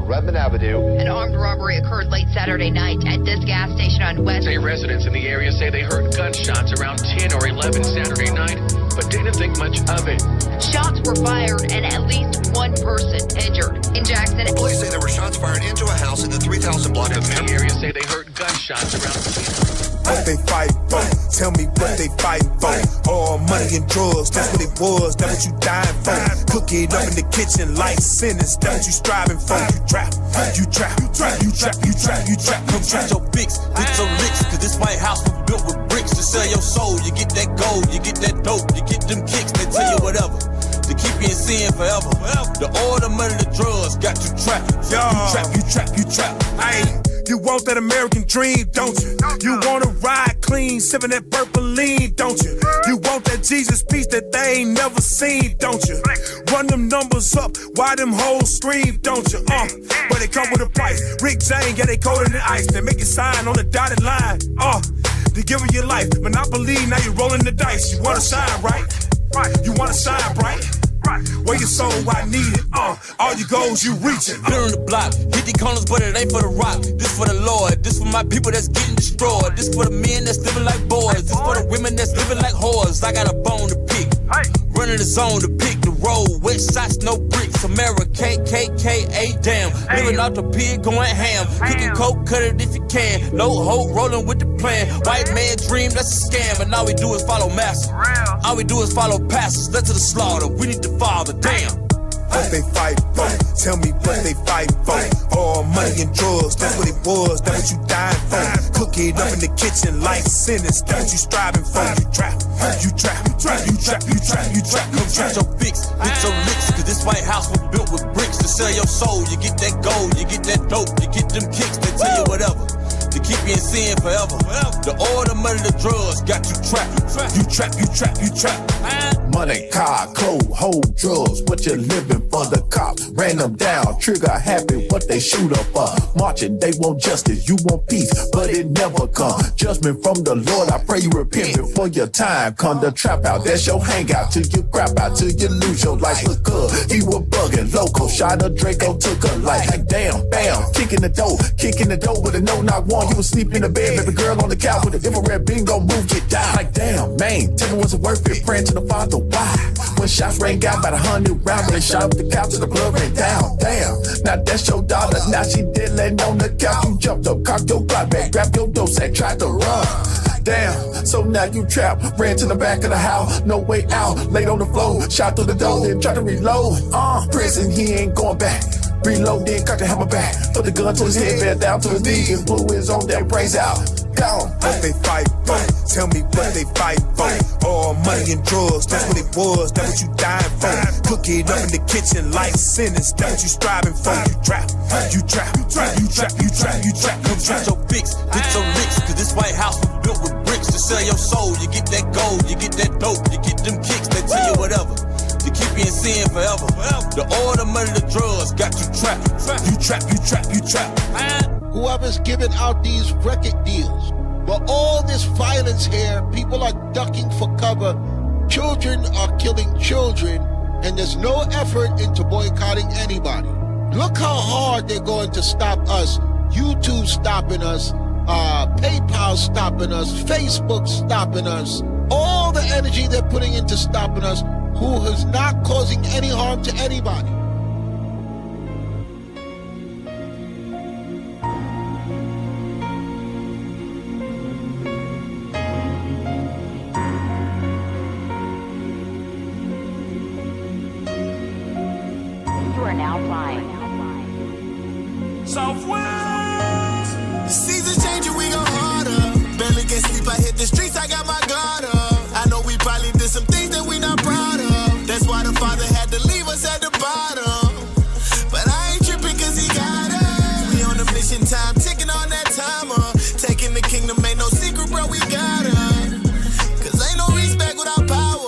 Redmond Avenue. An armed robbery occurred late Saturday night at this gas station on West. Residents in the area say they heard gunshots around 10 or 11 Saturday night, but didn't think much of it. Shots were fired and at least one person injured. In Jackson, police say there were shots fired into a house in the 3000 block of the area say they heard gunshots around 10. What they fight for? Tell me what they fighting for. All money and drugs, that's what it was, that's what you dying for. Cook it up in the kitchen like sentence, that's what you striving for. You trap, you trap, you trap, you trap, you trap, you trap. Come try your fix, get your licks, cause this White House was built with bricks. To sell your soul, you get that gold, you get that dope, you get them kicks, they tell you whatever. To keep you in sin forever. The oil, the money, the drugs got you trapped. You trap, you trap, you trap. Ayy. You want that American dream, don't you? You wanna ride clean, sipping that purple lean, don't you? You want that Jesus peace that they ain't never seen, don't you? Run them numbers up, why them hoes scream, don't you? But it come with a price. Rick James, yeah, they colder than ice. They make you sign on the dotted line. They give you your life. Monopoly, now you rolling the dice. You wanna shine, right? You wanna shine, bright? Where your soul, I need it. All your goals, you reach it. Been on the block, hit the corners, but it ain't for the rock. This for the Lord, this for my people that's getting destroyed. This for the men that's living like boys. This for the women that's living like whores. I got a bone to pick. Running the zone to pick the road. Wet shots, no bricks. America, KKK, damn. Living off the pig, going ham. Cooking coke, cut it if you can. No hope, rolling with the plan. White man dream, that's a scam. And all we do is follow master. All we do is follow pastors. Led to the slaughter. We need the Father, damn. What they fight for? Tell me what they fight for. All money and drugs, that's what it was, that's what you dying for. Cook it up in the kitchen like sentence, that's what you striving for. You trap, you trap, you trap, you trap, you trap, you trap. Come try your fix, get your licks, cause this White House was built with bricks. To sell your soul, you get that gold, you get that dope, you get them kicks, they tell you whatever. To keep you in sin forever. The oil, the money, the drugs got you trapped. You trap, you trap, you trap. Money, car, clothes, hold drugs. What you living for? The cops ran them down. Trigger happy, what they shoot up for. Marching, they want justice, you want peace, but it never come. Judgment from the Lord, I pray you repent before your time come. The trap out, that's your hangout. Till you crap out, till you lose your life. Look good, he was bugging. Loco, shot a Draco, took a life. Like damn, bam, kicking the door with a no, not one. You was sleep in the bed, baby girl on the couch with a infrared beam, gon' move, get down. Like damn, man, tell me was it worth it? Praying to the Father, why? When shots rang out about 100 rounds, when they shot up the couch and the blood ran down. Damn, now that's your daughter, now she dead laying on the couch. You jumped up, cocked your block back, grabbed your dose and tried to run. Damn, so now you trapped, ran to the back of the house, no way out, laid on the floor, shot through the door, then tried to reload. Prison, he ain't going back. Reload, then cocked the hammer back. Put the gun to his head, bent down to his knees, and blew his own damn brains out. Gone. What they fight for? Tell me what they fight for. All money and drugs, that's what it was, that's what you dying for. Cook it up in the kitchen like sentence, that's what you striving for. You trap, you trap, you trap, you trap, you trap, you trap. Come try your fix, get your licks, cause this White House was built with bricks. To sell your soul, you get that gold, you get that dope, you get them kicks, they tell you whatever. To keep you in sin forever. The oil, the money, the drugs got you trapped. You trap, you trap, you trap. Whoever's giving out these record deals, but all this violence here, people are ducking for cover. Children are killing children, and there's no effort into boycotting anybody. Look how hard they're going to stop us. YouTube stopping us, PayPal stopping us, Facebook stopping us. All the energy they're putting into stopping us, who is not causing any harm to anybody. you are now flying. Southwest. The season's changing, we go harder. Barely get sleep, I hit the streets, I got my guard up. I know we probably did some things that we not proud of. That's why the Father had to leave us at the bottom. But I ain't tripping cause he got us. We on a mission, time ticking on that timer. Taking the kingdom, ain't no secret, bro, we got us. Cause ain't no respect without power.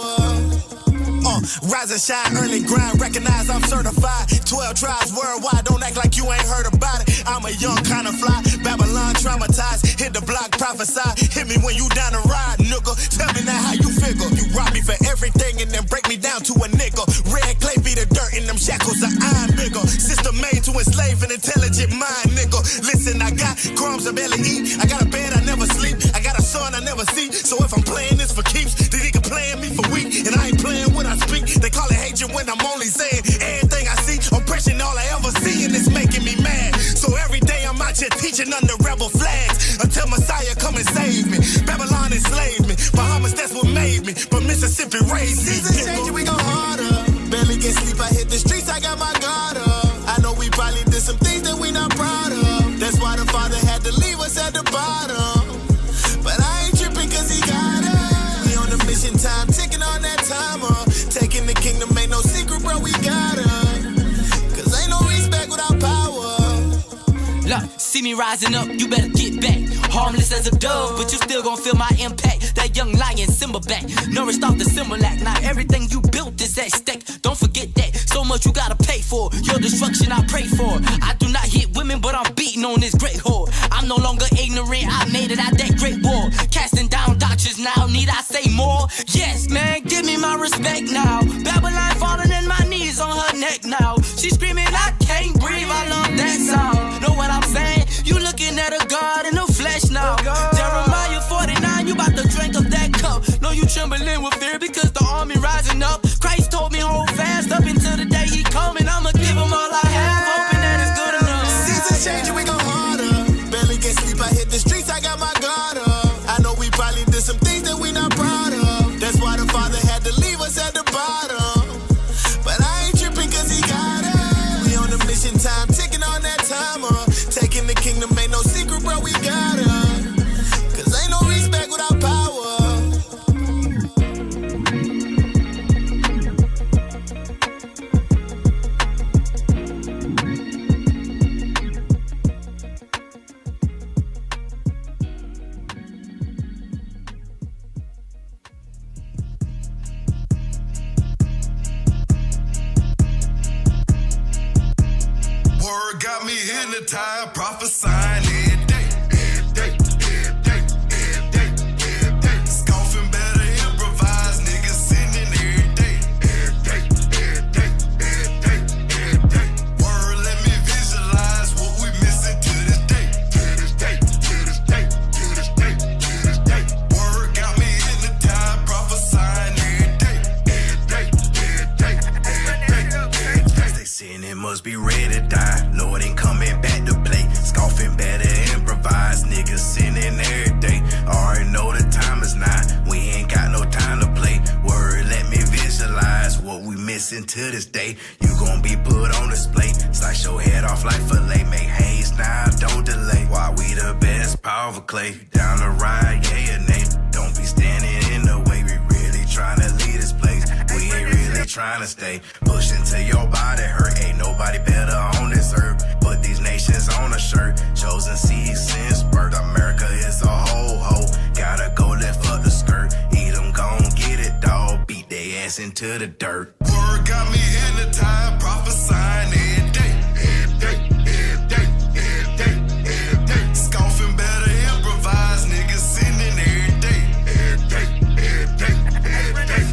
Rise and shine, early grind, recognize I'm certified. 12 tribes worldwide, don't act like you ain't heard about it. I'm a young kind of fly, Babylon traumatized. Hit the block, prophesy, hit me when you down the ride, nigga. Tell me now how you figure. You rob me for everything and then break me down to a nickel. Red clay be the dirt in them shackles of iron bigger. nigga. System made to enslave an intelligent mind, nigga. Listen, I got crumbs I barely eat. I got a bed I never sleep. I got a son I never see. So if I'm playing this for keeps, then he can play me for weak. And I ain't playing what I speak. They call it hatred when I'm only saying everything I see. Oppression all I ever see, and it's making me mad. So every day I'm out here teaching under rebel flags until Messiah come and save me. Babylon enslaved me. Bahamas, that's what made me. But Mississippi raised me. Seasons changing, we go harder. Barely get sleep, I hit the streets, I got my guard up. I know we probably did some things that we not proud of. That's why the Father had to leave us at the bottom. But I ain't tripping cause he got us. We on a mission, time ticking on that timer. Taking the kingdom ain't no secret, bro, we got us. Cause ain't no respect without power. Look, see me rising up, you better get back. Harmless as a dove, but you still gon' feel my impact. That young lion, Simba back, nourished off the Similac. Now everything you built is at stake. Don't forget that. So much you gotta pay for. Your destruction I pray for. I do not hit women, but I'm beating on this great whore. I'm no longer ignorant, I made it out that great war. Casting down doctrines now, need I say more? Yes, man, give me my respect now. Babylon falling in my knees on her neck now. She screaming, I can't breathe, I love that sound. Know what I'm saying? You looking at a God in the flesh now. Jeremiah 49, you about to drink of that cup. No, you trembling with fear because the army rising up. Christ told me hold fast up until the day he come, and I'ma give him all I have, hoping that it's good enough. Seasons changing, we go harder. Barely get sleep, I hit the streets, I got my guard up. I know we probably did some things that we not proud of. That's why the Father had to leave us at the bottom. But I ain't tripping cause he got us. We on a mission, time ticking on that timer. Taking the kingdom ain't no secret, bro, we got us. Cause ain't no respect without power. Word got me hypnotized, prophesying every day, every day, every day, every day, every day. Scoffing better improvise, niggas sinning every day, every day, every day, every day, every day. Word let me visualize what we missing to this day, to this day, to this day, to this day, to this day. Word got me hypnotized, prophesying every day, every day, every day, every day, every day. They saying it must be ready to die. Lord ain't coming back to play. Scoffing better improvise. Niggas sinning every day. Already know the time is not. We ain't got no time to play. Word, let me visualize what we missing to this day. You gon' be put on display. Slice your head off like filet. Make haste now, don't delay. Why we the best, powerful clay. Down the ride, yeah or nay. Don't be standing in the way. We really tryna lead this place. We ain't really tryna stay. Push until your body hurt. Ain't nobody better on this earth. Put these nations on a shirt. Chosen seed since birth. America is a ho-ho. Gotta go lift up the skirt. Eat them, gon' get it, dawg. Beat they ass into the dirt. Word got me hypnotized, prophesying every day. Every day, every day, every day, every day. Scoffing better improvise. Niggas sinning every day. Every day, every day, every day,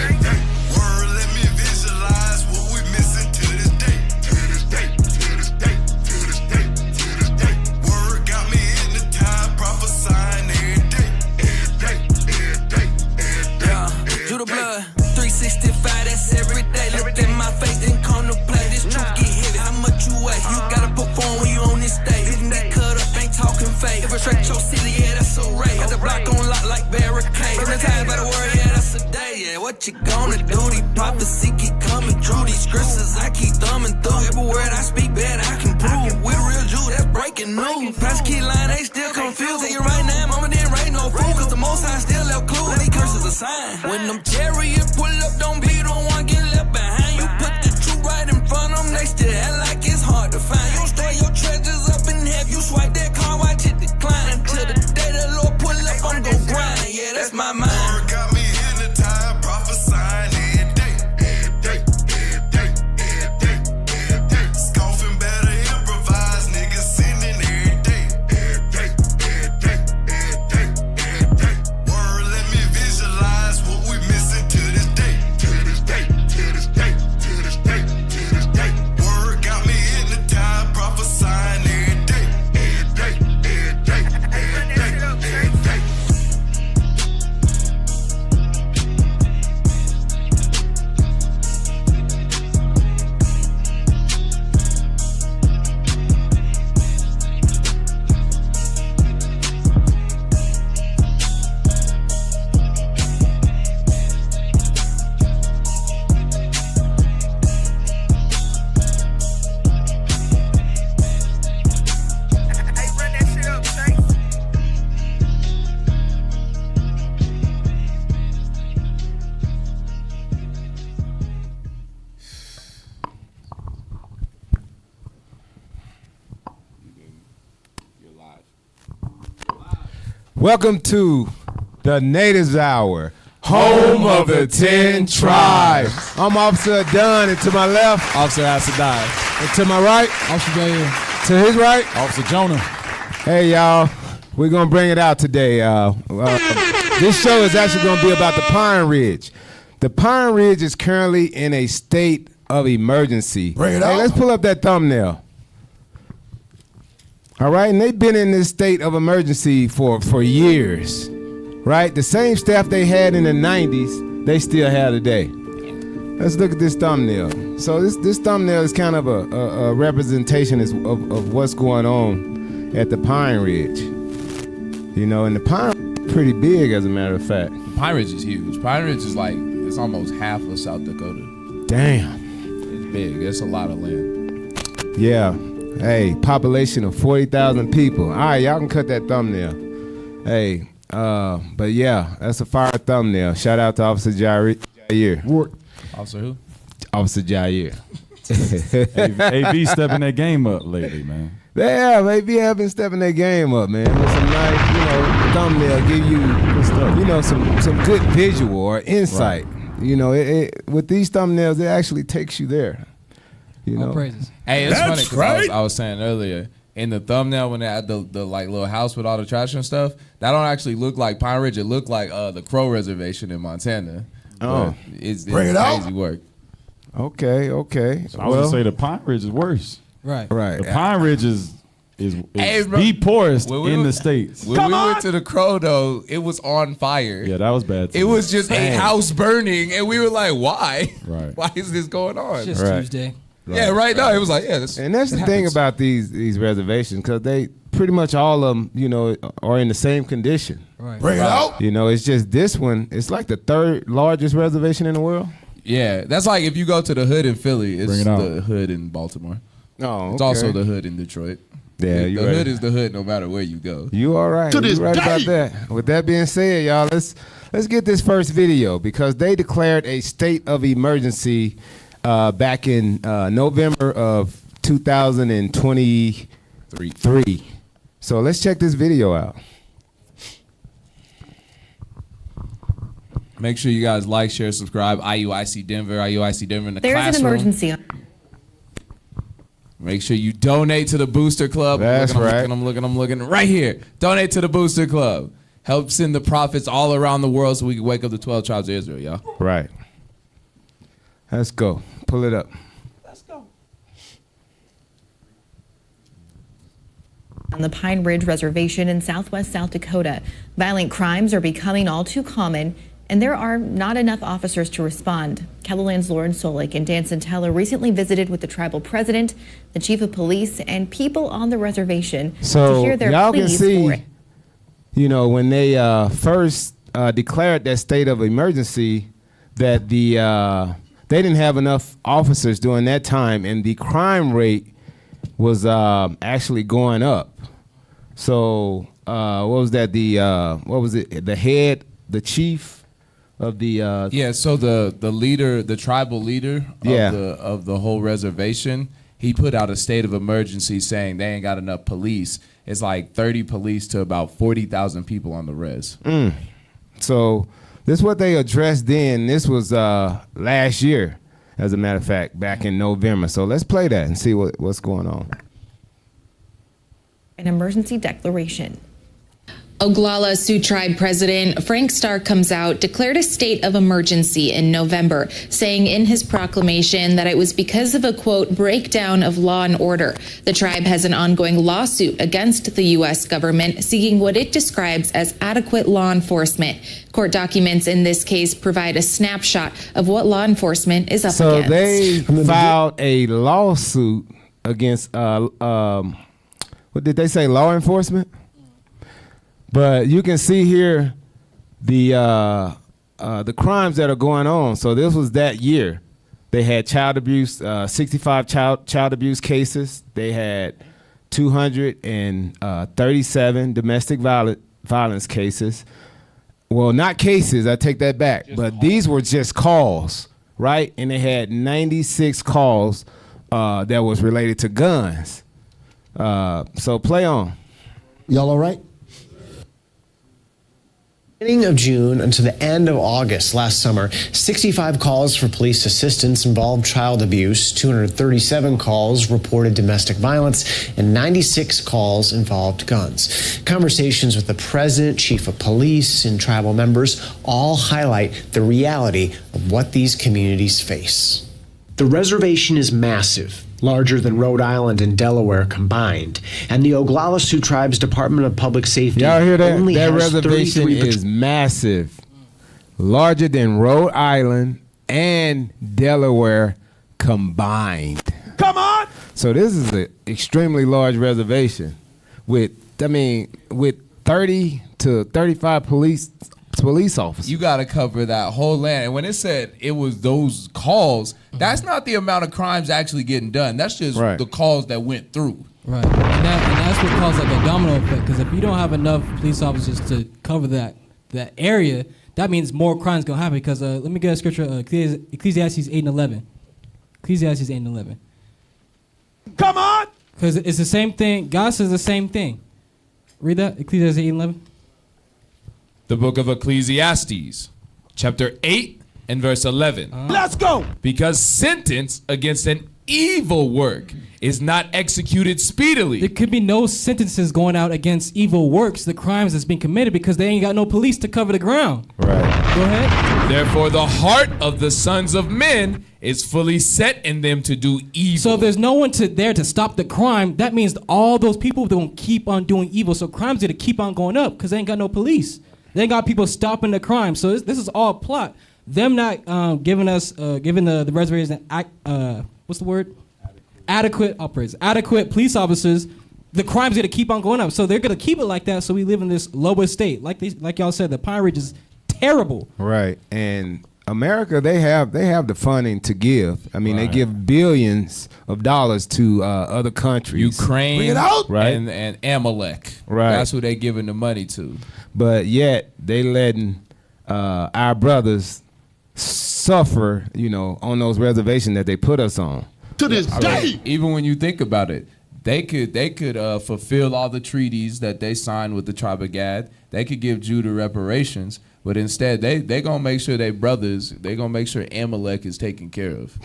every day. Word let me visualize what we missing to this day. To this day, to this day, to this day, to this day. Word got me hypnotized, prophesying every day. Every day, every day, every day. Yeah, do the blood, 365, that's every day. Look in my face, then contemplate. This truth get heavy, how much you weigh? You gotta perform when you on this stage. Didn't get cut up, ain't talking fake. Infiltrate your city, yeah, that's a raid. Got the block on lock like barricade. Hypnotized by the word, yeah, that's a day. Yeah, what you gonna do? These prophecy keep coming true. These scriptures I keep thumbing through. Every word I speak, bad I can prove. We the real Jew, that's breaking news. Pastor key line, they still confused. Tell you right now, mama didn't raise no fool. Cause the most high still left clues. And these curses a sign. When them chariots pull up, don't be the one get left behind. You put the truth right in front of them, they still act like it's hard to find. You don't store your treasures up in heaven. You swipe that car, watch it decline. Until the day the Lord pull up, I'm gon' grind. Yeah, that's my mind. Word got me hypnotized, prophesying every day. Every day, every day, every day, every day. Scoffing better improvise. Niggas sinning every day. Every Welcome to the Natives Hour, home of the 10 tribes. I'm Officer Dunn, and to my left, Officer Asadai. And to my right, Officer Jair. To his right, Officer Jonah. Hey, y'all. We're going to bring it out today. This show is actually going to be about the Pine Ridge. The Pine Ridge is currently in a state of emergency. Bring it out. Let's pull up that thumbnail. All right, and they've been in this state of emergency for years, right? The same staff they had in the 90s, they still have today. Let's look at this thumbnail. So this thumbnail is kind of a representation of what's going on at the Pine Ridge. You know, and the Pine Ridge is pretty big, as a matter of fact. Pine Ridge is huge. Pine Ridge is like, it's almost half of South Dakota. Damn. It's big. It's a lot of land. Yeah. Hey, population of 40,000 people. All right, y'all can cut that thumbnail. Hey, but yeah, that's a fire thumbnail. Shout out to Officer Jair. Officer who? Officer Jair. AB stepping that game up lately, man. Yeah, AB have been stepping their game up, man. With some nice, thumbnail give you, some good visual or insight. Right. You know, with these thumbnails, it actually takes you there. You know? Praises. Hey, it's funny because I was saying earlier, in the thumbnail when they had the like little house with all the trash and stuff, that don't actually look like Pine Ridge. It looked like the Crow Reservation in Montana. Oh, it's Bring it crazy out. work. Okay. So I was gonna say the Pine Ridge is worse. Right. The Pine Ridge is the poorest in the states. When we went to the Crow, though, it was on fire. Yeah, that was bad. It was just a house burning, and we were like, why? Right. Why is this going on? It's just Tuesday. Yeah, right now it was like, yeah. And that's the thing about these reservations, because they pretty much all of them, are in the same condition. Right. Bring it out. It's just this one. It's like the third largest reservation in the world. Yeah, that's like if you go to the hood in Philly, it's Bring it out. the hood in Baltimore. Oh, It's also the hood in Detroit. Yeah, the you're hood right. is the hood no matter where you go. You all right? To this You right day. about that. With that being said, y'all, let's get this first video, because they declared a state of emergency back in November of 2023. So let's check this video out. Make sure you guys like, share, subscribe. IUIC Denver in the There's classroom. an emergency. Make sure you donate to the Booster Club. That's right. I'm looking right here. Donate to the Booster Club. Help send the prophets all around the world so we can wake up the 12 tribes of Israel, y'all. Right. Let's go. Pull it up. On the Pine Ridge Reservation in southwest South Dakota, violent crimes are becoming all too common, and there are not enough officers to respond. KELOLAND's Lauren Solik and Dan Santella recently visited with the tribal president, the chief of police, and people on the reservation So to hear their y'all can pleas see, for it. when they first declared that state of emergency, that they didn't have enough officers during that time, and the crime rate was actually going up. So what was that? The chief of the So the leader, the tribal leader of the whole reservation, he put out a state of emergency saying they ain't got enough police. It's like 30 police to about 40,000 people on the res. So this is what they addressed then. This was last year, as a matter of fact, back in November. So let's play that and see what's going on. An emergency declaration. Oglala Sioux Tribe President Frank Starr comes out, declared a state of emergency in November, saying in his proclamation that it was because of a, quote, breakdown of law and order. The tribe has an ongoing lawsuit against the U.S. government seeking what it describes as adequate law enforcement. Court documents in this case provide a snapshot of what law enforcement is up against. So they filed a lawsuit against, what did they say, law enforcement? But you can see here the crimes that are going on. So this was that year. They had child abuse, 65 child abuse cases. They had 237 domestic violence cases. Well, not cases, I take that back. But these were just calls, right? And they had 96 calls that was related to guns. So play on. Y'all all right? Beginning of June until the end of August last summer, 65 calls for police assistance involved child abuse, 237 calls reported domestic violence, and 96 calls involved guns. Conversations with the president, chief of police, and tribal members all highlight the reality of what these communities face. The reservation is massive, larger than Rhode Island and Delaware combined, and the Oglala Sioux Tribe's Department of Public Safety Y'all hear that? only That has reservation 33 is massive, larger than Rhode Island and Delaware combined. Come on! So this is an extremely large reservation with 30 to 35 police officers. You got to cover that whole land. And when it said it was those calls, that's not the amount of crimes actually getting done. That's just the calls that went through. Right. And that's what caused like a domino effect. Because if you don't have enough police officers to cover that area, that means more crimes going to happen. Because let me get a scripture, Ecclesiastes 8:11. Ecclesiastes 8:11. Come on! Because it's the same thing. God says the same thing. Read that, Ecclesiastes 8:11. The book of Ecclesiastes, chapter 8 and verse 11. Let's go! Because sentence against an evil work is not executed speedily. There could be no sentences going out against evil works, the crimes that's been committed, because they ain't got no police to cover the ground. Right. Go ahead. Therefore, the heart of the sons of men is fully set in them to do evil. So if there's no one there to stop the crime, that means all those people are going to keep on doing evil. So crimes are going to keep on going up because they ain't got no police. They ain't got people stopping the crime. So this is all plot. Them not giving the reservation what's the word? Adequate police officers. The crime's gonna keep on going up. So they're gonna keep it like that. So we live in this lower state. Like y'all said, the Pine Ridge is terrible. Right. And America, they have the funding to give. I mean, they give billions of dollars to other countries. Ukraine, Bring it out. Right. and Amalek. Right. That's who they giving the money to. But yet they letting our brothers suffer, on those reservations that they put us on. To this day. Even when you think about it, they could fulfill all the treaties that they signed with the tribe of Gad. They could give Judah reparations. But instead, they gonna make sure they gonna make sure Amalek is taken care of.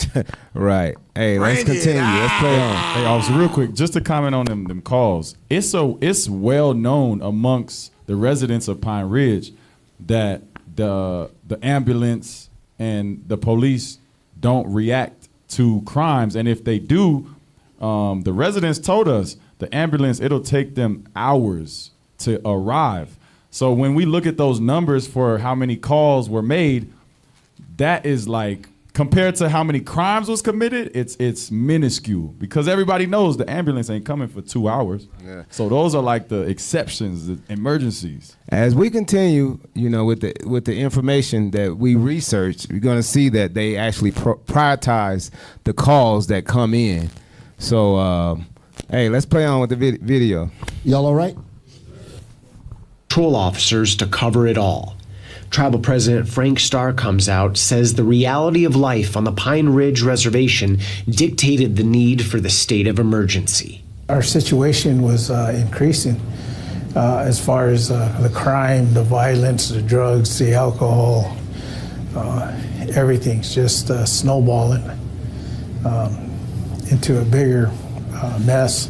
Right. Hey, let's continue. Let's play on. Hey, officer, real quick, just to comment on them calls. It's well known amongst the residents of Pine Ridge that the ambulance and the police don't react to crimes, and if they do, the residents told us the ambulance, it'll take them hours to arrive. So when we look at those numbers for how many calls were made, that is like, compared to how many crimes was committed, it's minuscule because everybody knows the ambulance ain't coming for 2 hours. Yeah. So those are like the exceptions, the emergencies. As we continue, with the information that we research, we're going to see that they actually prioritize the calls that come in. So, hey, let's play on with the video. Y'all all right? Patrol officers to cover it all. Tribal President Frank Starr comes out, says the reality of life on the Pine Ridge Reservation dictated the need for the state of emergency. Our situation was increasing as far as the crime, the violence, the drugs, the alcohol, everything's just snowballing into a bigger mess,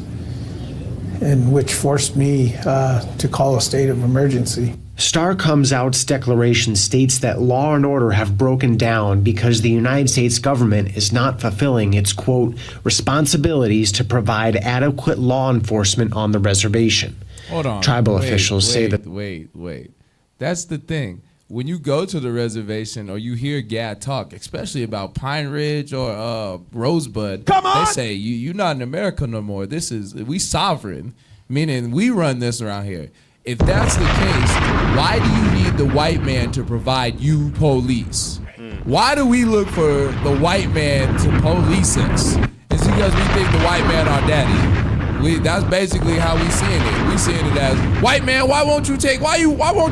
and which forced me to call a state of emergency. Starr Comes Out's declaration states that law and order have broken down because the United States government is not fulfilling its, quote, responsibilities to provide adequate law enforcement on the reservation. Hold on. Tribal officials say that... Wait. That's the thing. When you go to the reservation or you hear Gad talk, especially about Pine Ridge or Rosebud, they say, you're not in America no more. We sovereign, meaning we run this around here. If that's the case, why do you need the white man to provide you police? Why do we look for the white man to police us? It's because we think the white man our daddy. That's basically how we seeing it. We seeing it as, white man, why won't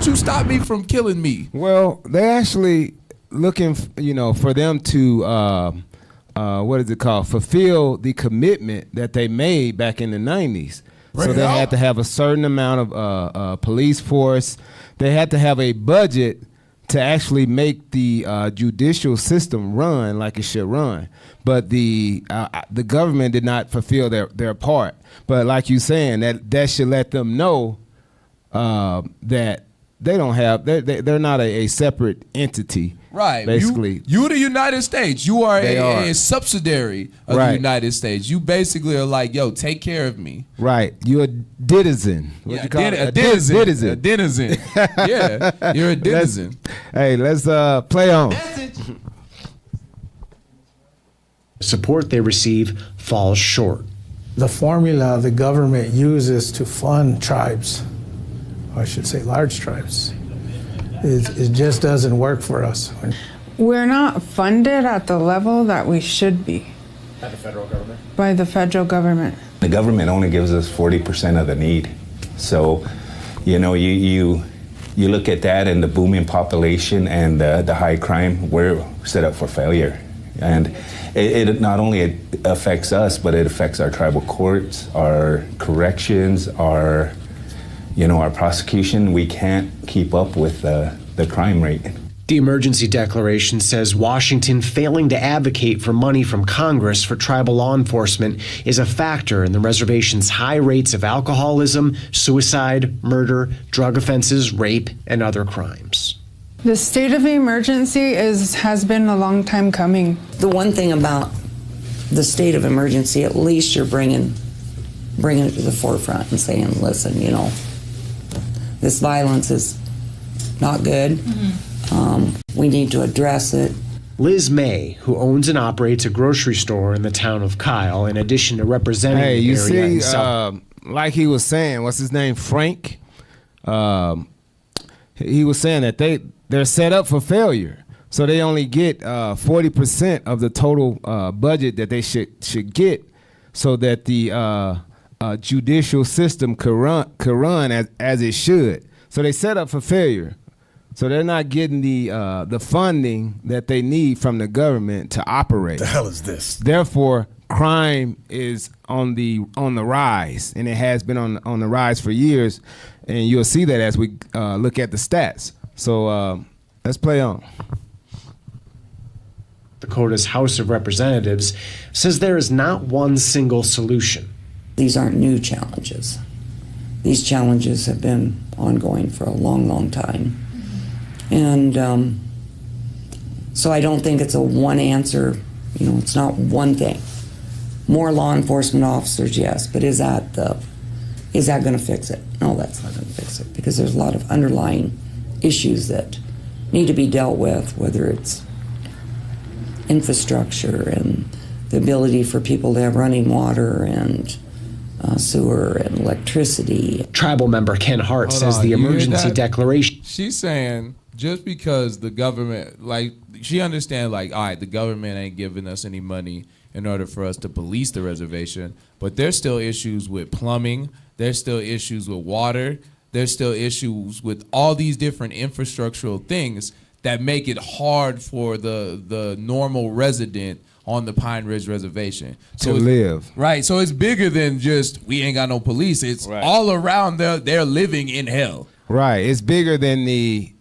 you stop me from killing me? Well, they're actually looking, for them to, fulfill the commitment that they made back in the 90s. So they had to have a certain amount of police force. They had to have a budget to actually make the judicial system run like it should run. But the government did not fulfill their part. But like you saying, that should let them know that they don't have, they're not a separate entity. Right. Basically. You're the United States. You are a subsidiary of the United States. You basically are like, yo, take care of me. Right. You're a denizen. What you call it? A denizen. A denizen. Yeah. You're a denizen. Let's play on. Support they receive falls short. The formula the government uses to fund tribes, or I should say large tribes, it just doesn't work for us. We're not funded at the level that we should be. By the federal government? By the federal government. The government only gives us 40% of the need. So, you know, you look at that and the booming population and the high crime, we're set up for failure. And it not only affects us, but it affects our tribal courts, our corrections, our prosecution. We can't keep up with the crime rate. The emergency declaration says Washington failing to advocate for money from Congress for tribal law enforcement is a factor in the reservation's high rates of alcoholism, suicide, murder, drug offenses, rape, and other crimes. The state of emergency has been a long time coming. The one thing about the state of emergency, at least you're bringing it to the forefront and saying, listen, you know, this violence is not good. We need to address it. Liz May, who owns and operates a grocery store in the town of Kyle, in addition to representing the you area see, like he was saying, what's his name, Frank? He was saying that they're set up for failure. So they only get 40% of the total budget that they should get, so that the judicial system could run as it should. So they set up for failure. So they're not getting the funding that they need from the government to operate. The hell is this? Therefore, crime is on the rise, and it has been on the rise for years. And you'll see that as we look at the stats. So let's play on. Dakota's House of Representatives says there is not one single solution. These aren't new challenges. These challenges have been ongoing for a long, long time. And so I don't think it's a one answer, you know, it's not one thing. More law enforcement officers, yes, but is that going to fix it? No, that's not going to fix it, because there's a lot of underlying issues that need to be dealt with, whether it's infrastructure and the ability for people to have running water and sewer and electricity. Tribal member Ken Hart says the emergency declaration. She's saying just because the government, like, she understands, like, all right, the government ain't giving us any money in order for us to police the reservation, but there's still issues with plumbing, there's still issues with water, there's still issues with all these different infrastructural things that make it hard for the normal resident on the Pine Ridge Reservation to live. Right, so it's bigger than just we ain't got no police. It's all around they're living in hell. Right, it's bigger than the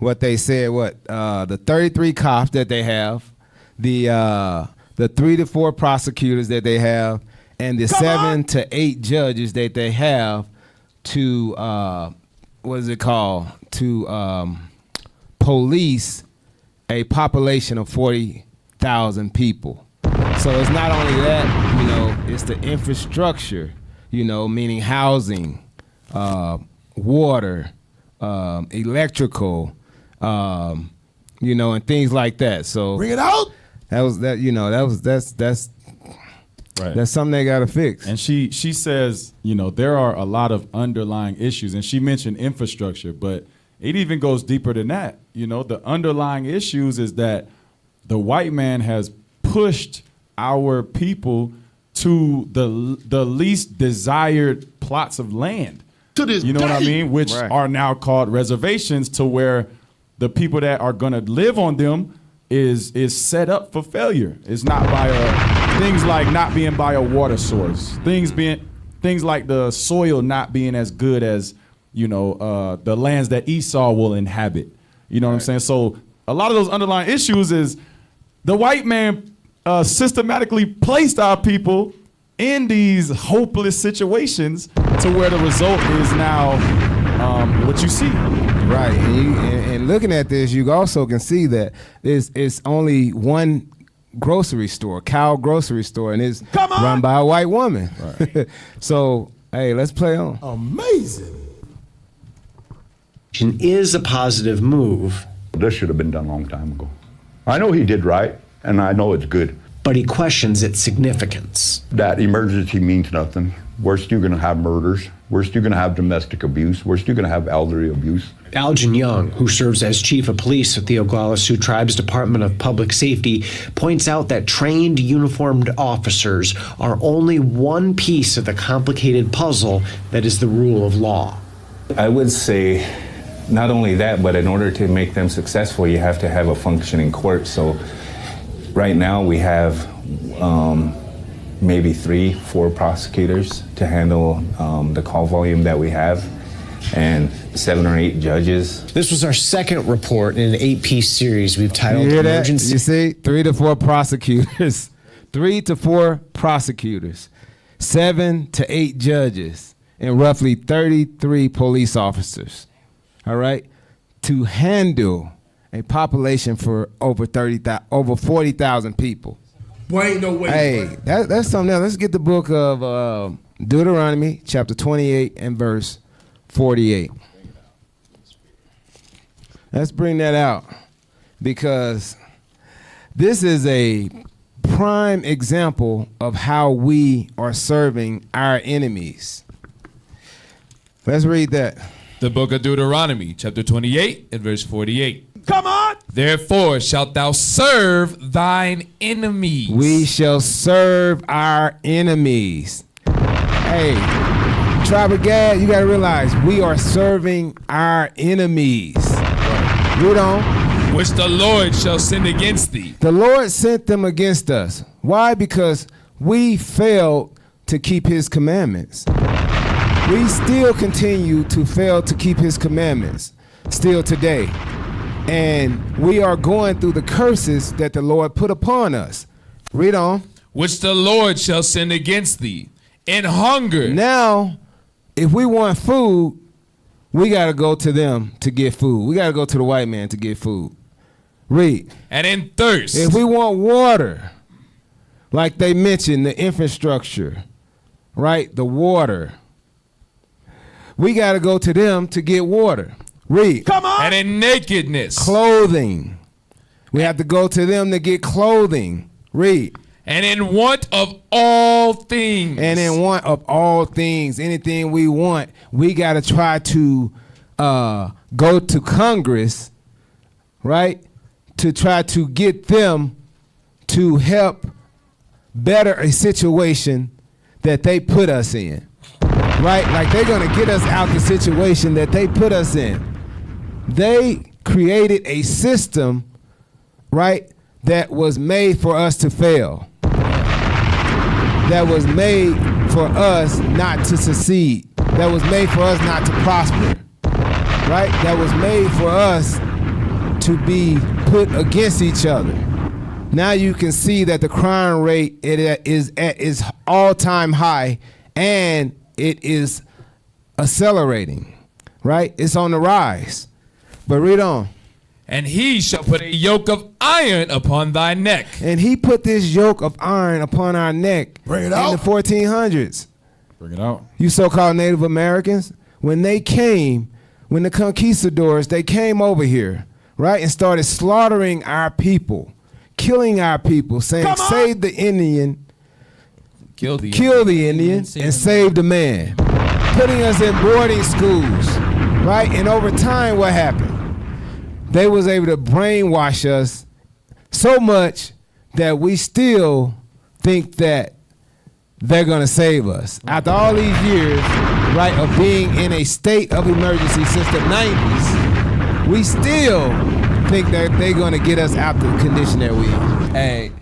33 cops that they have, the 3 to 4 prosecutors that they have, and the 7 to 8 judges that they have to police a population of 40,000 people. So it's not only that, you know, it's the infrastructure, you know, meaning housing, water, electrical, you know, and things like that. So bring it out. That's right. That's something they gotta fix. And she says, you know, there are a lot of underlying issues, and she mentioned infrastructure, but it even goes deeper than that. You know, the underlying issues is that the white man has pushed our people to the least desired plots of land. To this you know what I mean? Which Right. are now called reservations, to where the people that are gonna live on them is set up for failure. It's not by things like not being by a water source, things being things like the soil not being as good as, the lands that Esau will inhabit. You know what I'm saying? So a lot of those underlying issues is the white man systematically placed our people in these hopeless situations to where the result is now what you see. Right, and looking at this, you also can see that it's only one grocery store, Cow grocery store, and it's run by a white woman. Right. So, hey, let's play on. Amazing. Is a positive move. This should have been done a long time ago. I know he did right, and I know it's good. But he questions its significance. That emergency means nothing. We're still going to have murders. We're still going to have domestic abuse. We're still going to have elderly abuse. Algin Young, who serves as chief of police at the Oglala Sioux Tribe's Department of Public Safety, points out that trained uniformed officers are only one piece of the complicated puzzle that is the rule of law. I would say not only that, but in order to make them successful, you have to have a functioning court. So right now we have maybe 3-4 prosecutors to handle the call volume that we have, and 7 or 8 judges. This was our second report in an 8-piece series we've titled You hear that? Emergency. You see, 3 to 4 prosecutors, 3 to 4 prosecutors, 7 to 8 judges, and roughly 33 police officers. All right, to handle a population for over 40,000 people. Boy, ain't no way. Hey, that's something else. Let's get the book of Deuteronomy, chapter 28 and verse 48. Let's bring that out, because this is a prime example of how we are serving our enemies. Let's read that. The book of Deuteronomy, chapter 28 and verse 48. Come on! Therefore shalt thou serve thine enemies. We shall serve our enemies. Hey, Tribe of Gad, you gotta realize we are serving our enemies. Read on. Which the Lord shall send against thee. The Lord sent them against us. Why? Because we failed to keep his commandments. We still continue to fail to keep his commandments, still today. And we are going through the curses that the Lord put upon us. Read on. Which the Lord shall send against thee in hunger. Now, if we want food, we got to go to them to get food. We got to go to the white man to get food. Read. And in thirst. If we want water, like they mentioned, the infrastructure, right? The water. We got to go to them to get water. Read. Come on. And in nakedness. Clothing. We have to go to them to get clothing. Read. And in want of all things. And in want of all things. Anything we want, we got to try to go to Congress, right? To try to get them to help better a situation that they put us in. Right? Like they're going to get us out the situation that they put us in. They created a system, right, that was made for us to fail. That was made for us not to succeed. That was made for us not to prosper. Right? That was made for us to be put against each other. Now you can see that the crime rate is at its all-time high, and it is accelerating, right? It's on the rise. But read on. And he shall put a yoke of iron upon thy neck. And he put this yoke of iron upon our neck. Bring it out. In the 1400s. Bring it out. You so-called Native Americans, when they came, when the conquistadors, they came over here, right, and started slaughtering our people, killing our people, saying, save the Indian, kill the Indian, and save the man. Putting us in boarding schools, right? And over time, what happened? They was able to brainwash us so much that we still think that they're gonna save us. After all these years, right, of being in a state of emergency since the 90s, we still think that they're gonna get us out the condition that we in. Hey,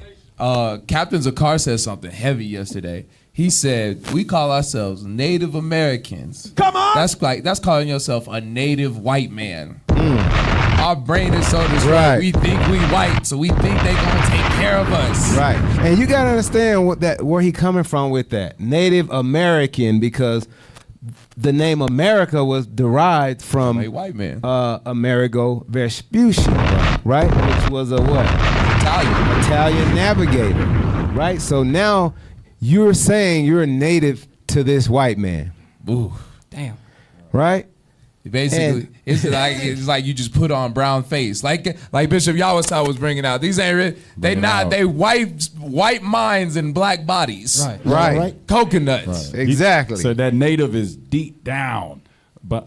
Captain Zakar said something heavy yesterday. He said, we call ourselves Native Americans. Come on! That's calling yourself a native white man. Our brain is so destroyed. Right. We think we white, so we think they gonna take care of us. Right. And you gotta understand where he coming from with that. Native American, because the name America was derived from a white man. Amerigo Vespucci, right? Which was a what? Italian navigator. Right? So now you're saying you're a native to this white man. Ooh. Damn. Right? Basically, it's like you just put on brown face, like Bishop Yawasai was bringing out. These ain't they white minds and black bodies. Right. Coconuts. Right. Exactly. So that native is deep down, but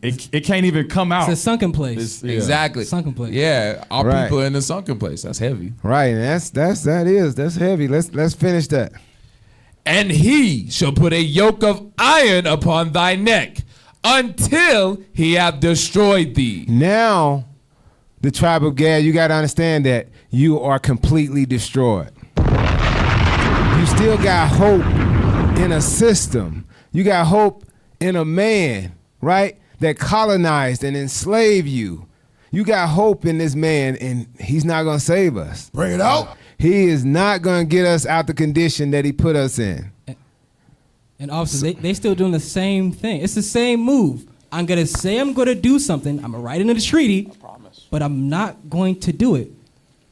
it can't even come out. It's a sunken place. Exactly. Sunken place. Yeah, our Right. people in the sunken place. That's heavy. Right. And that's heavy. Let's finish that. And he shall put a yoke of iron upon thy neck, until he have destroyed thee. Now, the tribe of Gad, you got to understand that you are completely destroyed. You still got hope in a system. You got hope in a man, right, that colonized and enslaved you. You got hope in this man, and he's not going to save us. Bring it out. He is not going to get us out the condition that he put us in. And officers, they still doing the same thing. It's the same move. I'm going to say I'm going to do something. I'm going to write it in the treaty, but I'm not going to do it.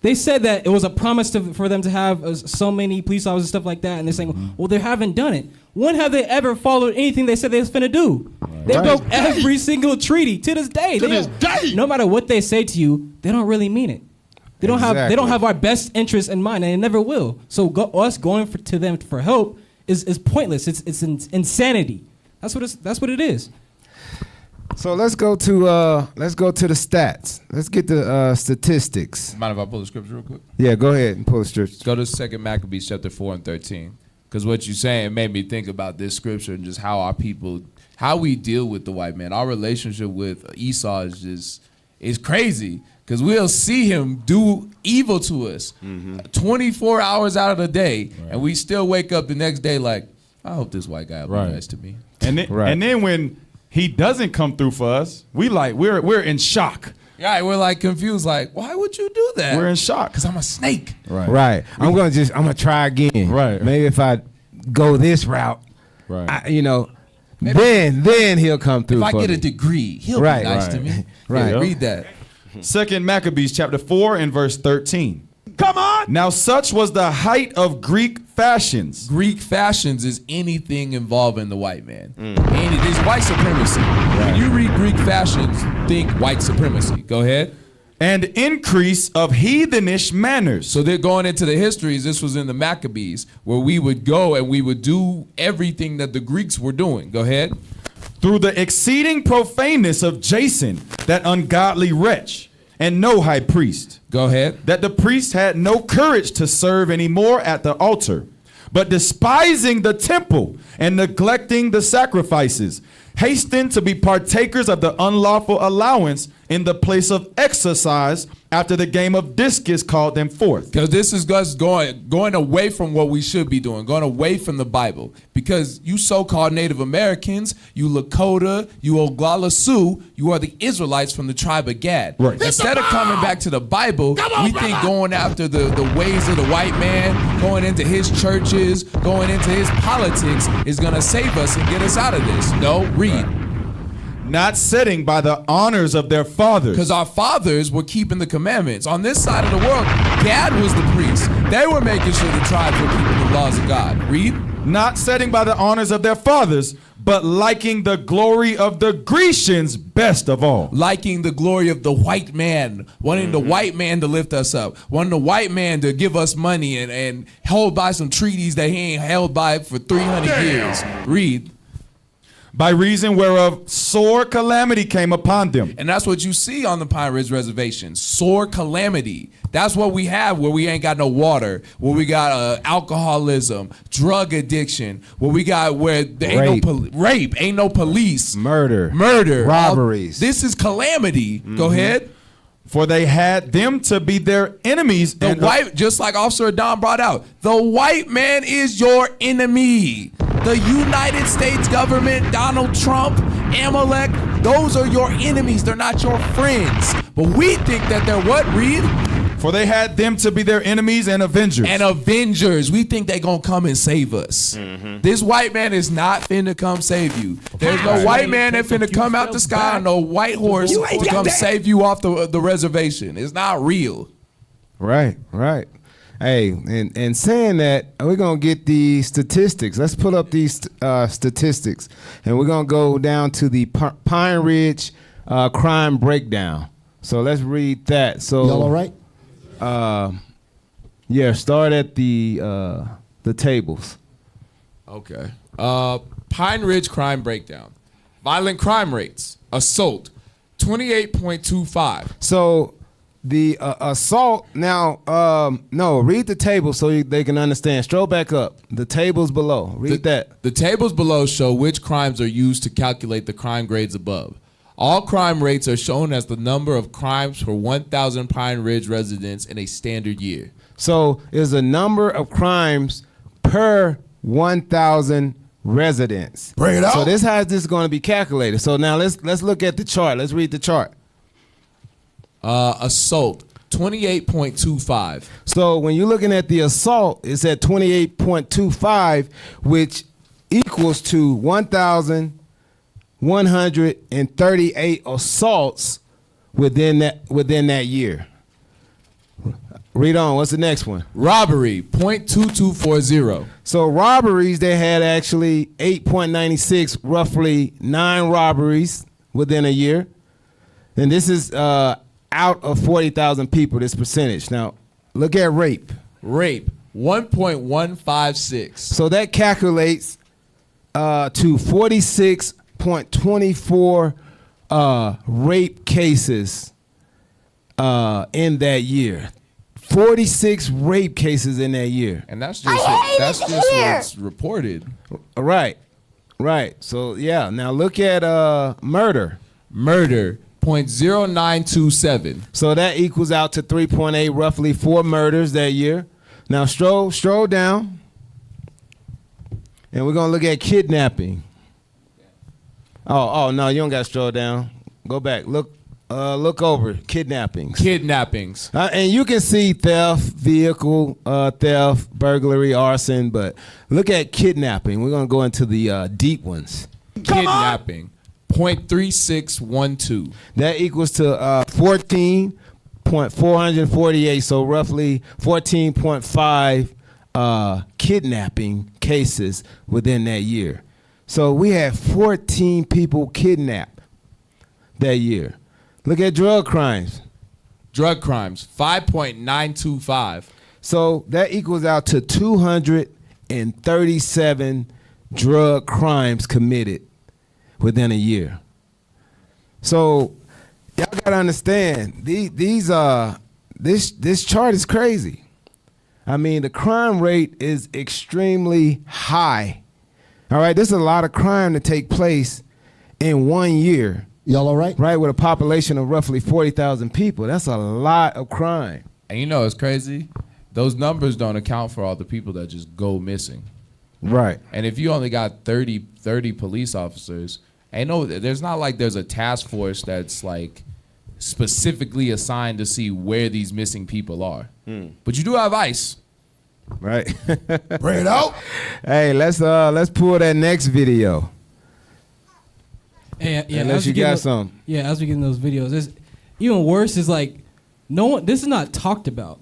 They said that it was a promise for them to have so many police officers and stuff like that, and they're saying, well, they haven't done it. When have they ever followed anything they said they was finna do? They broke every single treaty to this day. No matter what they say to you, they don't really mean it. They don't have our best interests in mind, and they never will. So us going to them for help is pointless. It's insanity. That's what it is. So let's go to the stats. Let's get the statistics. Mind if I pull the scripture real quick? Yeah, go ahead and pull the scripture. Go to 2 Maccabees chapter 4 and 13. Because what you're saying made me think about this scripture and just how our people, how we deal with the white man. Our relationship with Esau is crazy. Because we'll see him do evil to us 24 hours out of the day, and we still wake up the next day like, I hope this white guy will be nice to me. And then when he doesn't come through for us, we're in shock. Yeah, we're like confused, like, why would you do that? We're in shock. Because I'm a snake. Right. I'm gonna try again. Right. Maybe if I go this route, right. Then he'll come through. If I for get me. a degree, he'll be nice to me. Right. Yeah, read that. 2 Maccabees chapter 4 and verse 13. Come on! Now such was the height of Greek fashions. Greek fashions is anything involving the white man. It's white supremacy. When you read Greek fashions, think white supremacy. Go ahead. And increase of heathenish manners. So they're going into the histories. This was in the Maccabees, where we would go and we would do everything that the Greeks were doing. Go ahead. Through the exceeding profaneness of Jason, that ungodly wretch, and no high priest. Go ahead. That the priest had no courage to serve anymore at the altar, but despising the temple and neglecting the sacrifices, hastened to be partakers of the unlawful allowance in the place of exercise after the game of discus called them forth. Because this is us going away from what we should be doing, going away from the Bible. Because you so-called Native Americans, you Lakota, you Oglala Sioux, you are the Israelites from the tribe of Gad. Right. Instead of coming back to the Bible, we think going after the ways of the white man, going into his churches, going into his politics is going to save us and get us out of this. No, read. Right. Not setting by the honors of their fathers. Because our fathers were keeping the commandments. On this side of the world, Gad was the priest. They were making sure the tribes were keeping the laws of God. Read. Not setting by the honors of their fathers, but liking the glory of the Grecians best of all. Liking the glory of the white man, wanting the white man to lift us up, wanting the white man to give us money and hold by some treaties that he ain't held by for 300 years. Read. By reason whereof sore calamity came upon them. And that's what you see on the Pine Ridge Reservation. Sore calamity. That's what we have where we ain't got no water, where we got alcoholism, drug addiction, where there ain't rape, ain't no police. Murder. Robberies. Robberies. This is calamity. Go ahead. For they had them to be their enemies. The white, just like Officer Don brought out, the white man is your enemy. The United States government, Donald Trump, Amalek, those are your enemies. They're not your friends. But we think that they're what, Reed? For they had them to be their enemies and avengers. And avengers. We think they're going to come and save us. This white man is not finna come save you. There's no white man that finna come out the sky on no white horse to come save you off the reservation. It's not real. Right. Hey, and saying that, we're going to get the statistics. Let's pull up these statistics. And we're going to go down to the Pine Ridge crime breakdown. So let's read that. So y'all all right? Yeah, start at the tables. Okay. Pine Ridge crime breakdown. Violent crime rates. Assault, 28.25. So the assault, now, no, read the table so they can understand. Stroll back up. The tables below. Read that. The tables below show which crimes are used to calculate the crime grades above. All crime rates are shown as the number of crimes per 1,000 Pine Ridge residents in a standard year. So is the number of crimes per 1,000 residents. Bring it out. So this how this is going to be calculated. So now let's look at the chart. Let's read the chart. Assault, 28.25. So when you're looking at the assault, it's at 28.25, which equals to 1,138 assaults within that year. Read on. What's the next one? Robbery, 0.2240. So robberies, they had actually 8.96, roughly 9 robberies within a year. And this is out of 40,000 people, this percentage. Now, look at rape. Rape, 1.156. So that calculates to 46.24 rape cases in that year. 46 rape cases in that year. And that's just what's reported. Right. So yeah, now look at murder. Murder, 0.0927. So that equals out to 3.8, roughly 4 murders that year. Now stroll down. And we're gonna look at kidnapping. Oh no, you don't gotta stroll down. Go back. Look over kidnappings. And you can see theft, vehicle theft, burglary, arson, but look at kidnapping. We're gonna go into the deep ones. Kidnapping, 0.3612. That equals to 14.448, so roughly 14.5 kidnapping cases within that year. So we had 14 people kidnapped that year. Look at drug crimes. Drug crimes, 5.925. So that equals out to 237 drug crimes committed within a year. So y'all gotta understand, this chart is crazy. I mean, the crime rate is extremely high. All right, there's a lot of crime to take place in 1 year. Y'all all right? Right, with a population of roughly 40,000 people. That's a lot of crime. And you know it's crazy? Those numbers don't account for all the people that just go missing. Right. And if you only got 30 police officers, there's not like there's a task force that's like specifically assigned to see where these missing people are. But you do have ICE. Right. Bring it out. Hey, let's pull that next video. Yeah, unless you got some. Yeah, as we get in those videos, it's even worse is like this is not talked about,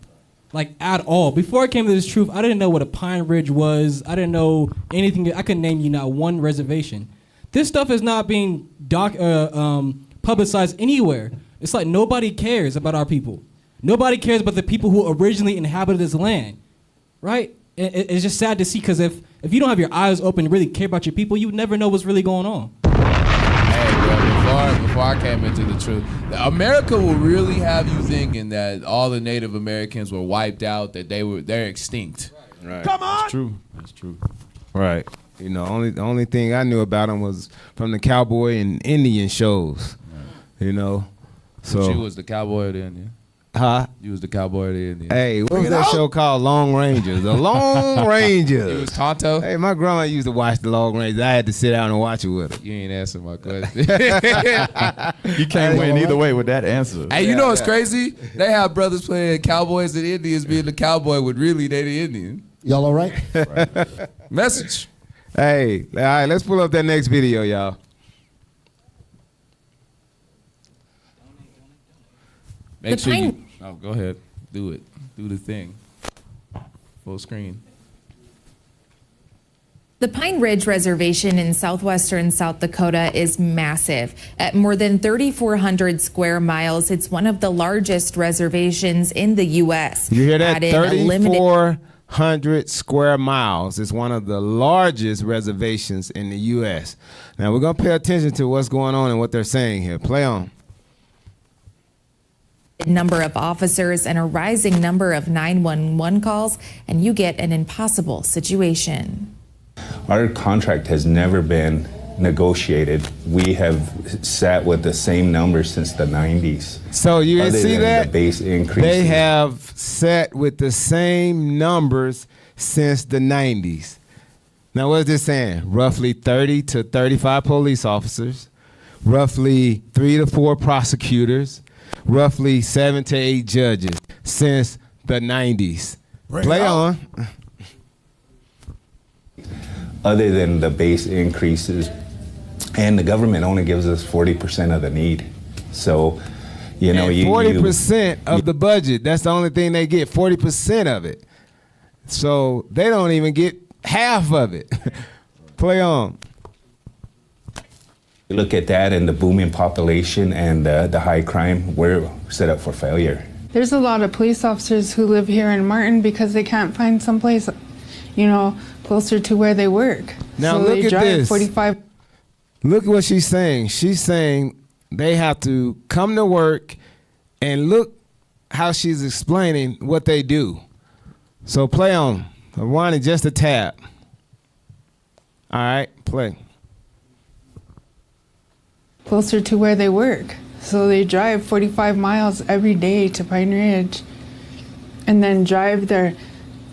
like at all. Before I came to this truth, I didn't know what a Pine Ridge was. I didn't know anything. I couldn't name you not one reservation. This stuff is not being publicized anywhere. It's like nobody cares about our people. Nobody cares about the people who originally inhabited this land, right? It's just sad to see, because if you don't have your eyes open and really care about your people, you would never know what's really going on. Before I came into the truth, America will really have you thinking that all the Native Americans were wiped out, that they're extinct. Right. Come on. That's true. Right. You know, the only thing I knew about them was from the cowboy and Indian shows. Right. You know, So you was the cowboy or the Indian? Huh? You was the cowboy or the Indian? Hey, what was that show called? Lone Rangers. The Lone Rangers. It was Tonto? Hey, my grandma used to watch the Lone Rangers. I had to sit down and watch it with her. You ain't answering my question. You can't win either way with that answer. Hey, you know what's crazy? They have brothers playing cowboys and Indians being the cowboy when really they the Indian. Y'all all right? Message. Hey, all right, let's pull up that next video, y'all. Make sure you. Oh, go ahead. Do it. Do the thing. Full screen. The Pine Ridge Reservation in southwestern South Dakota is massive. At more than 3,400 square miles, it's one of the largest reservations in the U.S. You hear that? Add in a limited- 3,400 square miles. It's one of the largest reservations in the U.S. Now, we're going to pay attention to what's going on and what they're saying here. Play on. Number of officers and a rising number of 911 calls, and you get an impossible situation. Our contract has never been negotiated. We have sat with the same numbers since the 90s. So you didn't see that? The base increase. They have sat with the same numbers since the 90s. Now, what is this saying? Roughly 30 to 35 police officers, roughly 3 to 4 prosecutors, roughly 7 to 8 judges since the 90s. Play on. Other than the base increases, and the government only gives us 40% of the need. So, you know, and 40% of the budget, that's the only thing they get, 40% of it. So they don't even get half of it. Play on. You look at that and the booming population and the high crime, we're set up for failure. There's a lot of police officers who live here in Martin because they can't find someplace, you know, closer to where they work. Now so look they at drive this. 45. Look at what she's saying. She's saying they have to come to work, and look how she's explaining what they do. So play on. Rewind it just a tab. All right, play. Closer to where they work. So they drive 45 miles every day to Pine Ridge and then drive their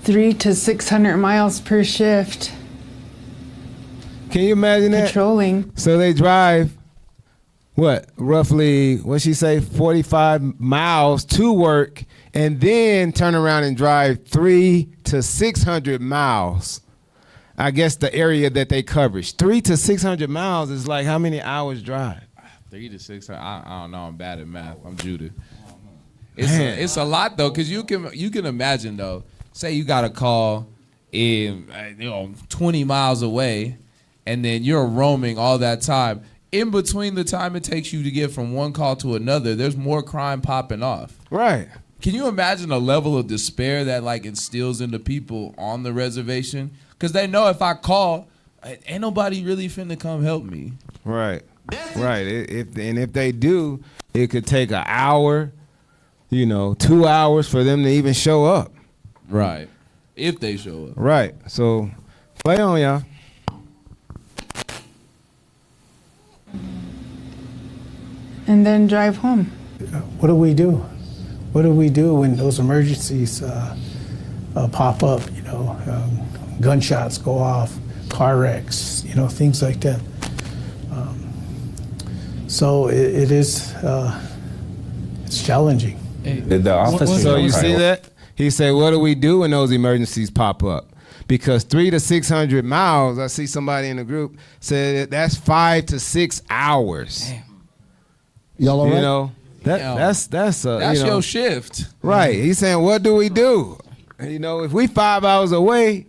300 to 600 miles per shift. Can you imagine that? Patrolling. So they drive, what, roughly, what'd she say, 45 miles to work, and then turn around and drive 300 to 600 miles. I guess the area that they coverage. 300 to 600 miles is like how many hours drive? 3 to 6. I don't know. I'm bad at math. I'm Judah. It's a lot though, because you can imagine though. Say you got a call in 20 miles away, and then you're roaming all that time. In between the time it takes you to get from one call to another, there's more crime popping off. Right. Can you imagine a level of despair that like instills into people on the reservation? Because they know if I call, ain't nobody really finna come help me. Right. Right. If they do, it could take an hour, 2 hours for them to even show up. Right. If they show up. Right. So play on, y'all. And then drive home. What do we do? What do we do when those emergencies pop up? Gunshots go off, car wrecks, things like that. So it is it's challenging. The officers. So you see that? He said, what do we do when those emergencies pop up? Because 300 to 600 miles, I see somebody in the group said that's 5 to 6 hours. Damn. Y'all all right? That's your shift. Right. He's saying, what do we do? If we 5 hours away,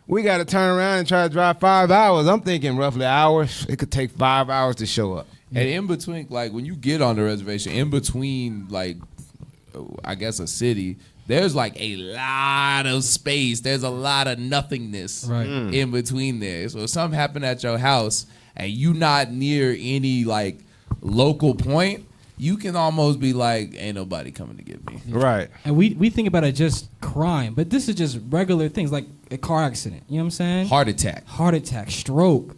we got to turn around and try to drive 5 hours. I'm thinking roughly hours. It could take 5 hours to show up. And in between, like when you get on the reservation, in between, like, I guess a city, there's like a lot of space. There's a lot of nothingness in between there. So if something happened at your house and you not near any like local point, you can almost be like, ain't nobody coming to get me. Right. And we think about it just crime, but this is just regular things like a car accident. You know what I'm saying? Heart attack, stroke.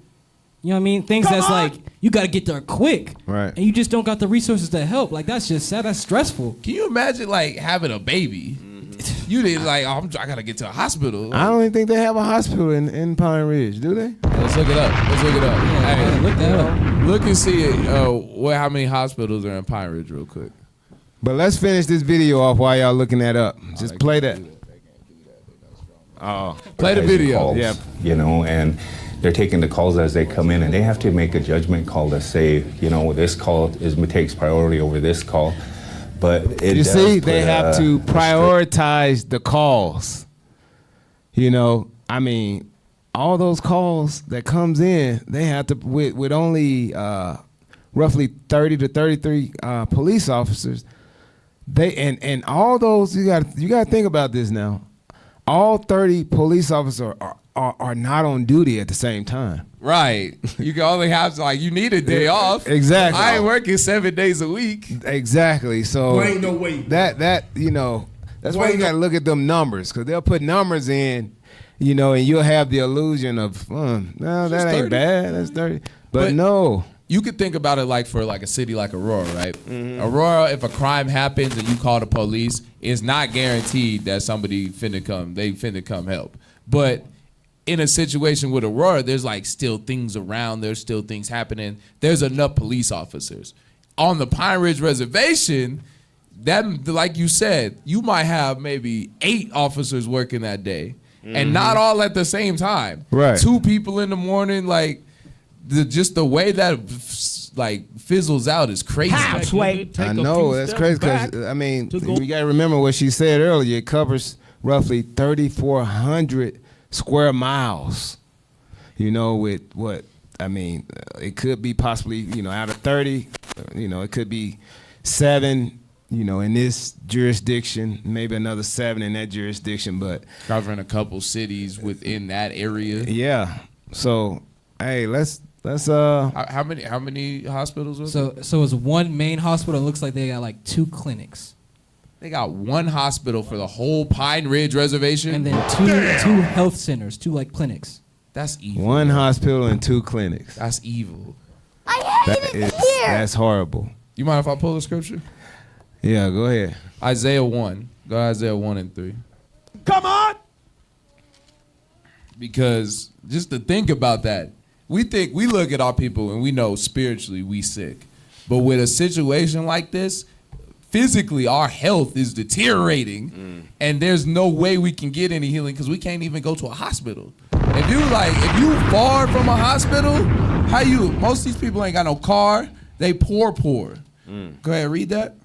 You know what I mean? Things that's like, you got to get there quick. Right. And you just don't got the resources to help. Like, that's just sad. That's stressful. Can you imagine, like, having a baby? You did like, I got to get to a hospital. I don't even think they have a hospital in Pine Ridge, do they? Let's look it up. Yeah, Hey, look that up. Look and see how many hospitals are in Pine Ridge real quick. But let's finish this video off while y'all looking that up. Just play that. Oh, play the video. Calls, yeah. You know, and they're taking the calls as they come in, and they have to make a judgment call to say, you know, this call takes priority over this call. But it you does see, put they have to prioritize the calls. You know, I mean, all those calls that comes in, they have to with only roughly 30 to 33 police officers. They and all those you got to think about this now. All 30 police officers are not on duty at the same time. Right. You can only have, like, you need a day off. Exactly. I ain't working 7 days a week. Exactly. So Well, ain't no way. That you know, that's why you got to look at them numbers, because they'll put numbers in, you know, and you'll have the illusion of, no, that ain't 30. bad. That's 30. But no. You could think about it like for like a city like Aurora, right? Aurora, if a crime happens and you call the police, it's not guaranteed that somebody finna come help. But in a situation with Aurora, there's like still things around, there's still things happening. There's enough police officers. On the Pine Ridge Reservation, that, like you said, you might have maybe 8 officers working that day, and not all at the same time. Right. 2 people in the morning, like, just the way that like fizzles out is crazy. I know, that's crazy, because, I mean, we got to remember what she said earlier. It covers roughly 3,400 square miles, you know, with what, I mean, it could be possibly, you know, out of 30, you know, it could be 7, you know, in this jurisdiction, maybe another 7 in that jurisdiction, but covering a couple cities within that area. Yeah. So, hey, let's how many hospitals was it? So it's one main hospital. It looks like they got like 2 clinics. They got 1 hospital for the whole Pine Ridge Reservation, And then two health centers, 2 like clinics. That's evil. 1 hospital and 2 clinics. That's evil. That's horrible. You mind if I pull the scripture? Yeah, go ahead. Isaiah 1. Go to Isaiah 1 and 3. Come on! Because just to think about that, we look at our people and we know spiritually we sick. But with a situation like this, physically our health is deteriorating, and there's no way we can get any healing because we can't even go to a hospital. If you far from a hospital, most of these people ain't got no car, they poor. Go ahead, read that.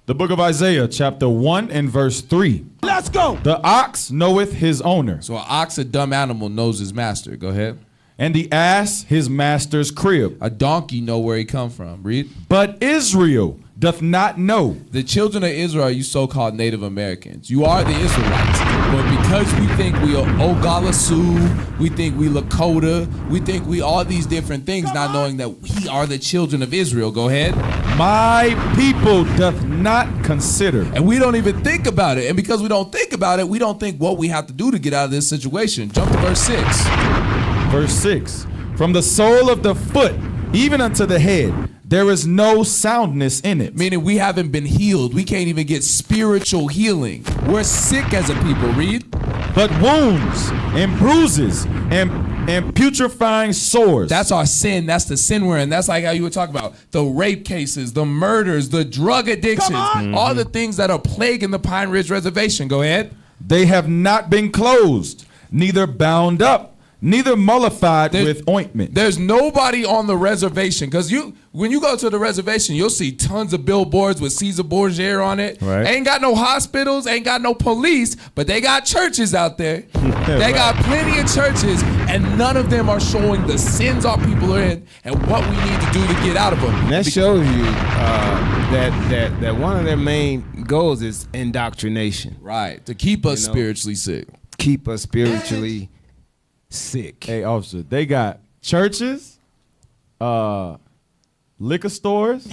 The book of Isaiah, chapter 1 and verse 3. Let's go. The ox knoweth his owner. So an ox, a dumb animal, knows his master. Go ahead. And the ass his master's crib. A donkey know where he come from. Read. But Israel doth not know. The children of Israel are you so-called Native Americans. You are the Israelites. But because we think we are Oglala Sioux, we think we Lakota, we think we all these different things, not knowing that we are the children of Israel. Go ahead. My people doth not consider. And we don't even think about it. And because we don't think about it, we don't think what we have to do to get out of this situation. Jump to verse 6. Verse 6. From the sole of the foot even unto the head, there is no soundness in it. Meaning we haven't been healed. We can't even get spiritual healing. We're sick as a people. Read. But wounds and bruises and putrefying sores. That's our sin. That's the sin we're in. That's like how you were talking about the rape cases, the murders, the drug addictions, all the things that are plaguing the Pine Ridge Reservation. Go ahead. They have not been closed, neither bound up, neither mollified with ointment. There's nobody on the reservation, because when you go to the reservation, you'll see tons of billboards with Caesar Borgia on it. Right. Ain't got no hospitals, ain't got no police, but they got churches out there. They got plenty of churches, and none of them are showing the sins our people are in and what we need to do to get out of them. And that shows you that one of their main goals is indoctrination. Right, to keep us spiritually sick. Keep us spiritually sick. Hey, officer, they got churches, liquor stores,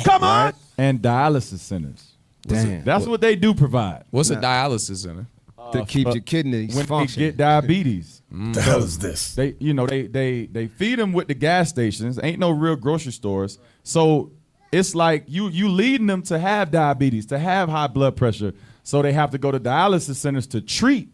and dialysis centers. Damn. That's what they do provide. What's a dialysis center? to keep your kidneys when functioning. they get diabetes. The hell is this? They, they feed them with the gas stations. Ain't no real grocery stores, so it's like you leading them to have diabetes, to have high blood pressure. So they have to go to dialysis centers to treat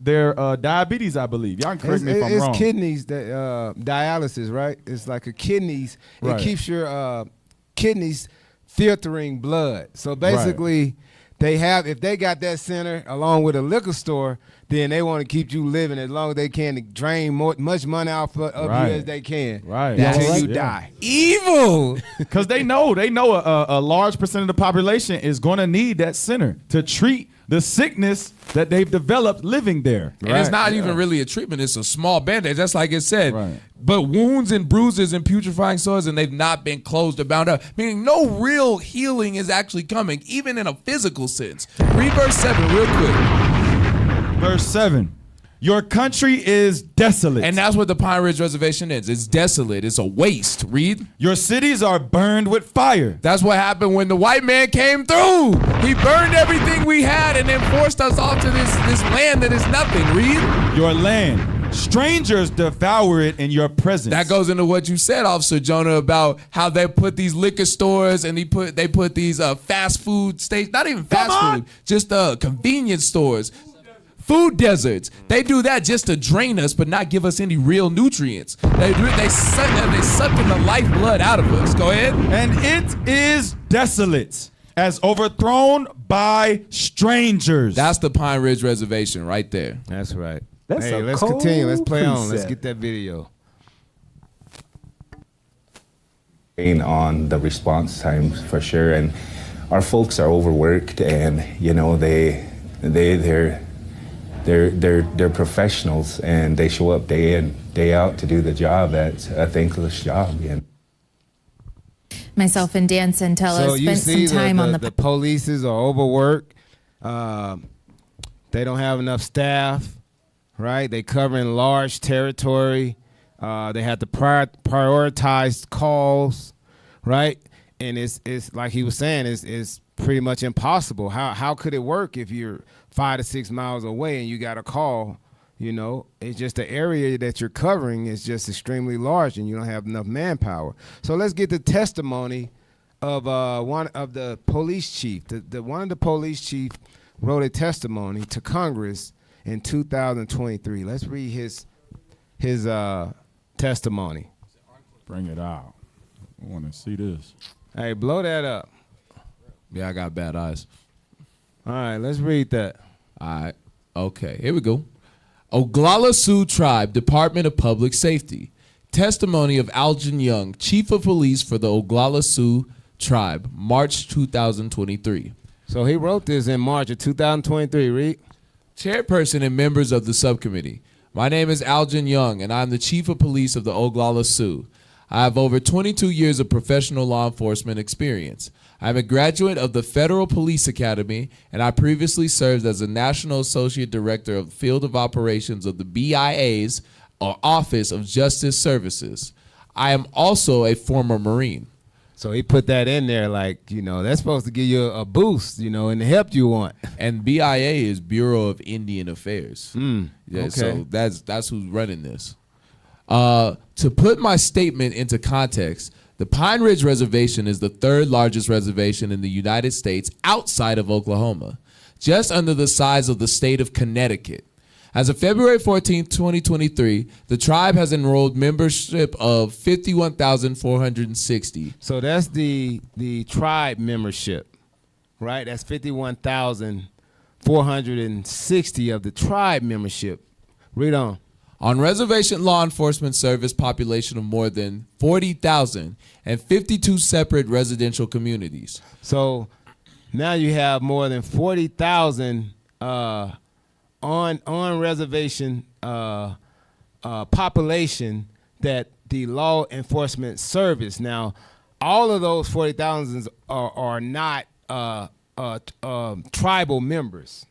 their diabetes. I believe. Y'all can correct me if I'm wrong. It's kidneys that dialysis, right? It's like a kidneys. Right. It keeps your kidneys filtering blood. So basically, if they got that center along with a liquor store, then they want to keep you living as long as they can to drain much money out of you as they can. Right. Until you die. Evil. Because they know a large percent of the population is going to need that center to treat the sickness that they've developed living there. And it's not even really a treatment. It's a small band-aid. That's like it said. But wounds and bruises and putrefying sores, and they've not been closed or bound up. Meaning no real healing is actually coming, even in a physical sense. Read verse 7 real quick. Verse 7. Your country is desolate. And that's what the Pine Ridge Reservation is. It's desolate. It's a waste. Read. Your cities are burned with fire. That's what happened when the white man came through. He burned everything we had and then forced us off to this land that is nothing. Read. Your land. Strangers devour it in your presence. That goes into what you said, Officer Jonah, about how they put these liquor stores and they put these fast food states, not even fast food, just convenience stores. Food deserts. They do that just to drain us, but not give us any real nutrients. They suck the lifeblood out of us. Go ahead. And it is desolate, as overthrown by strangers. That's the Pine Ridge Reservation right there. That's right. That's hey, a let's cold continue. Let's play on. Let's precept. get that video. On the response times for sure, and our folks are overworked, and they're professionals, and they show up day in, day out to do the job. That's a thankless job. Myself and Dan Santella spent some time on the polices are overworked. They don't have enough staff, right? They covering large territory. They have to prioritize calls, right? And it's like he was saying, it's pretty much impossible. How could it work if you're 5 to 6 miles away and you got a call? It's just the area that you're covering is just extremely large, and you don't have enough manpower. So let's get the testimony of one of the police chief. One of the police chief wrote a testimony to Congress in 2023. Let's read his testimony. Bring it out. I want to see this. Hey, blow that up. Yeah, I got bad eyes. All right, let's read that. All right. Okay, here we go. Oglala Sioux Tribe, Department of Public Safety. Testimony of Algin Young, Chief of Police for the Oglala Sioux Tribe, March 2023. So he wrote this in March of 2023, Reed. Chairperson and members of the subcommittee. My name is Algin Young, and I'm the Chief of Police of the Oglala Sioux. I have over 22 years of professional law enforcement experience. I'm a graduate of the Federal Police Academy, and I previously served as a National Associate Director of Field of Operations of the BIA's, or Office of Justice Services. I am also a former Marine. So he put that in there like, that's supposed to give you a boost, and the help you want. And BIA is Bureau of Indian Affairs. Okay. So that's who's running this. To put my statement into context, the Pine Ridge Reservation is the third largest reservation in the United States outside of Oklahoma, just under the size of the state of Connecticut. As of February 14, 2023, the tribe has enrolled membership of 51,460. So that's the tribe membership, right? That's 51,460 of the tribe membership. Read on. On reservation law enforcement service population of more than 40,000 and 52 separate residential communities. So now you have more than 40,000 on reservation population that the law enforcement service. Now, all of those 40,000 are not tribal members.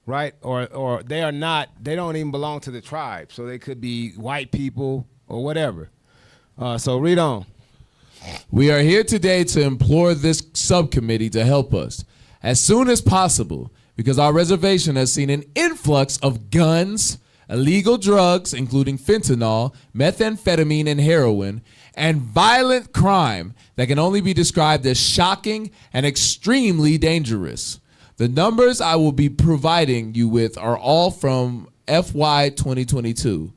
Right? Or they are not, they don't even belong to the tribe. So they could be white people or whatever. So read on. We are here today to implore this subcommittee to help us as soon as possible because our reservation has seen an influx of guns, illegal drugs, including fentanyl, methamphetamine, and heroin, and violent crime that can only be described as shocking and extremely dangerous. The numbers I will be providing you with are all from FY 2022.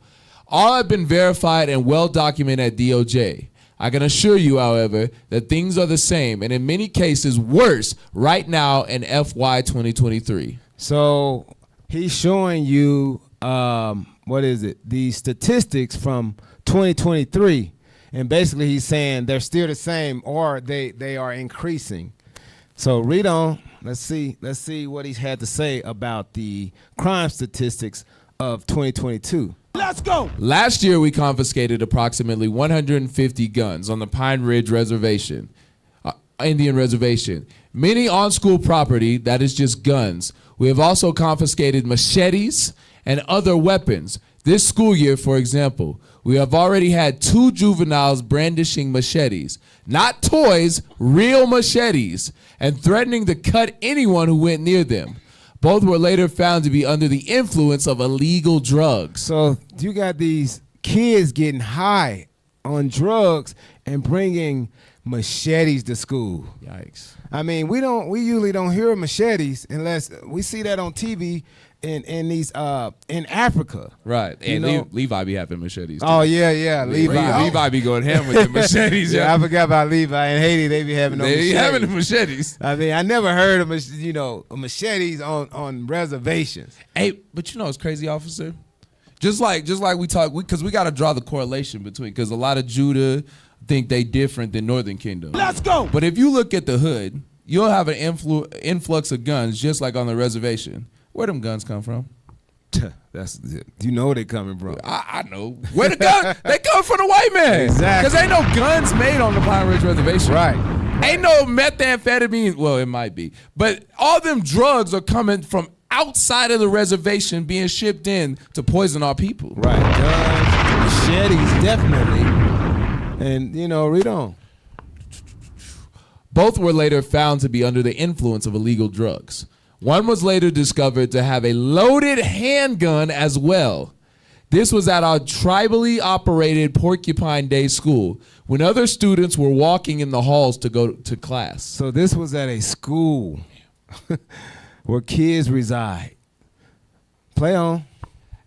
All have been verified and well documented at DOJ. I can assure you, however, that things are the same and in many cases worse right now in FY 2023. So he's showing you, the statistics from 2023. And basically he's saying they're still the same or they are increasing. So read on. Let's see what he's had to say about the crime statistics of 2022. Let's go. Last year, we confiscated approximately 150 guns on the Pine Ridge Reservation, Indian Reservation. Many on school property, that is just guns. We have also confiscated machetes and other weapons. This school year, for example, we have already had 2 juveniles brandishing machetes, not toys, real machetes, and threatening to cut anyone who went near them. Both were later found to be under the influence of illegal drugs. So you got these kids getting high on drugs and bringing machetes to school. Yikes. I mean, we usually don't hear of machetes unless we see that on TV in Africa. Right. And Levi be having machetes too. Oh yeah. Levi be going ham with the machetes. Yeah, I forgot about Levi and Haiti. They be having They having the machetes. I mean, I never heard of machetes on reservations. Hey, but you know what's crazy, officer? Just like we talk, because we got to draw the correlation between, because a lot of Judah think they different than Northern Kingdom. Let's go. But if you look at the hood, you'll have an influx of guns just like on the reservation. Where them guns come from? That's you know where they coming from. I know. Where the guns? They come from the white man. Exactly. Because ain't no guns made on the Pine Ridge Reservation. Right. Ain't no methamphetamine. Well, it might be. But all them drugs are coming from outside of the reservation being shipped in to poison our people. Right. Guns, machetes, definitely. And, read on. Both were later found to be under the influence of illegal drugs. One was later discovered to have a loaded handgun as well. This was at our tribally operated Porcupine Day School when other students were walking in the halls to go to class. So this was at a school where kids reside. Play on.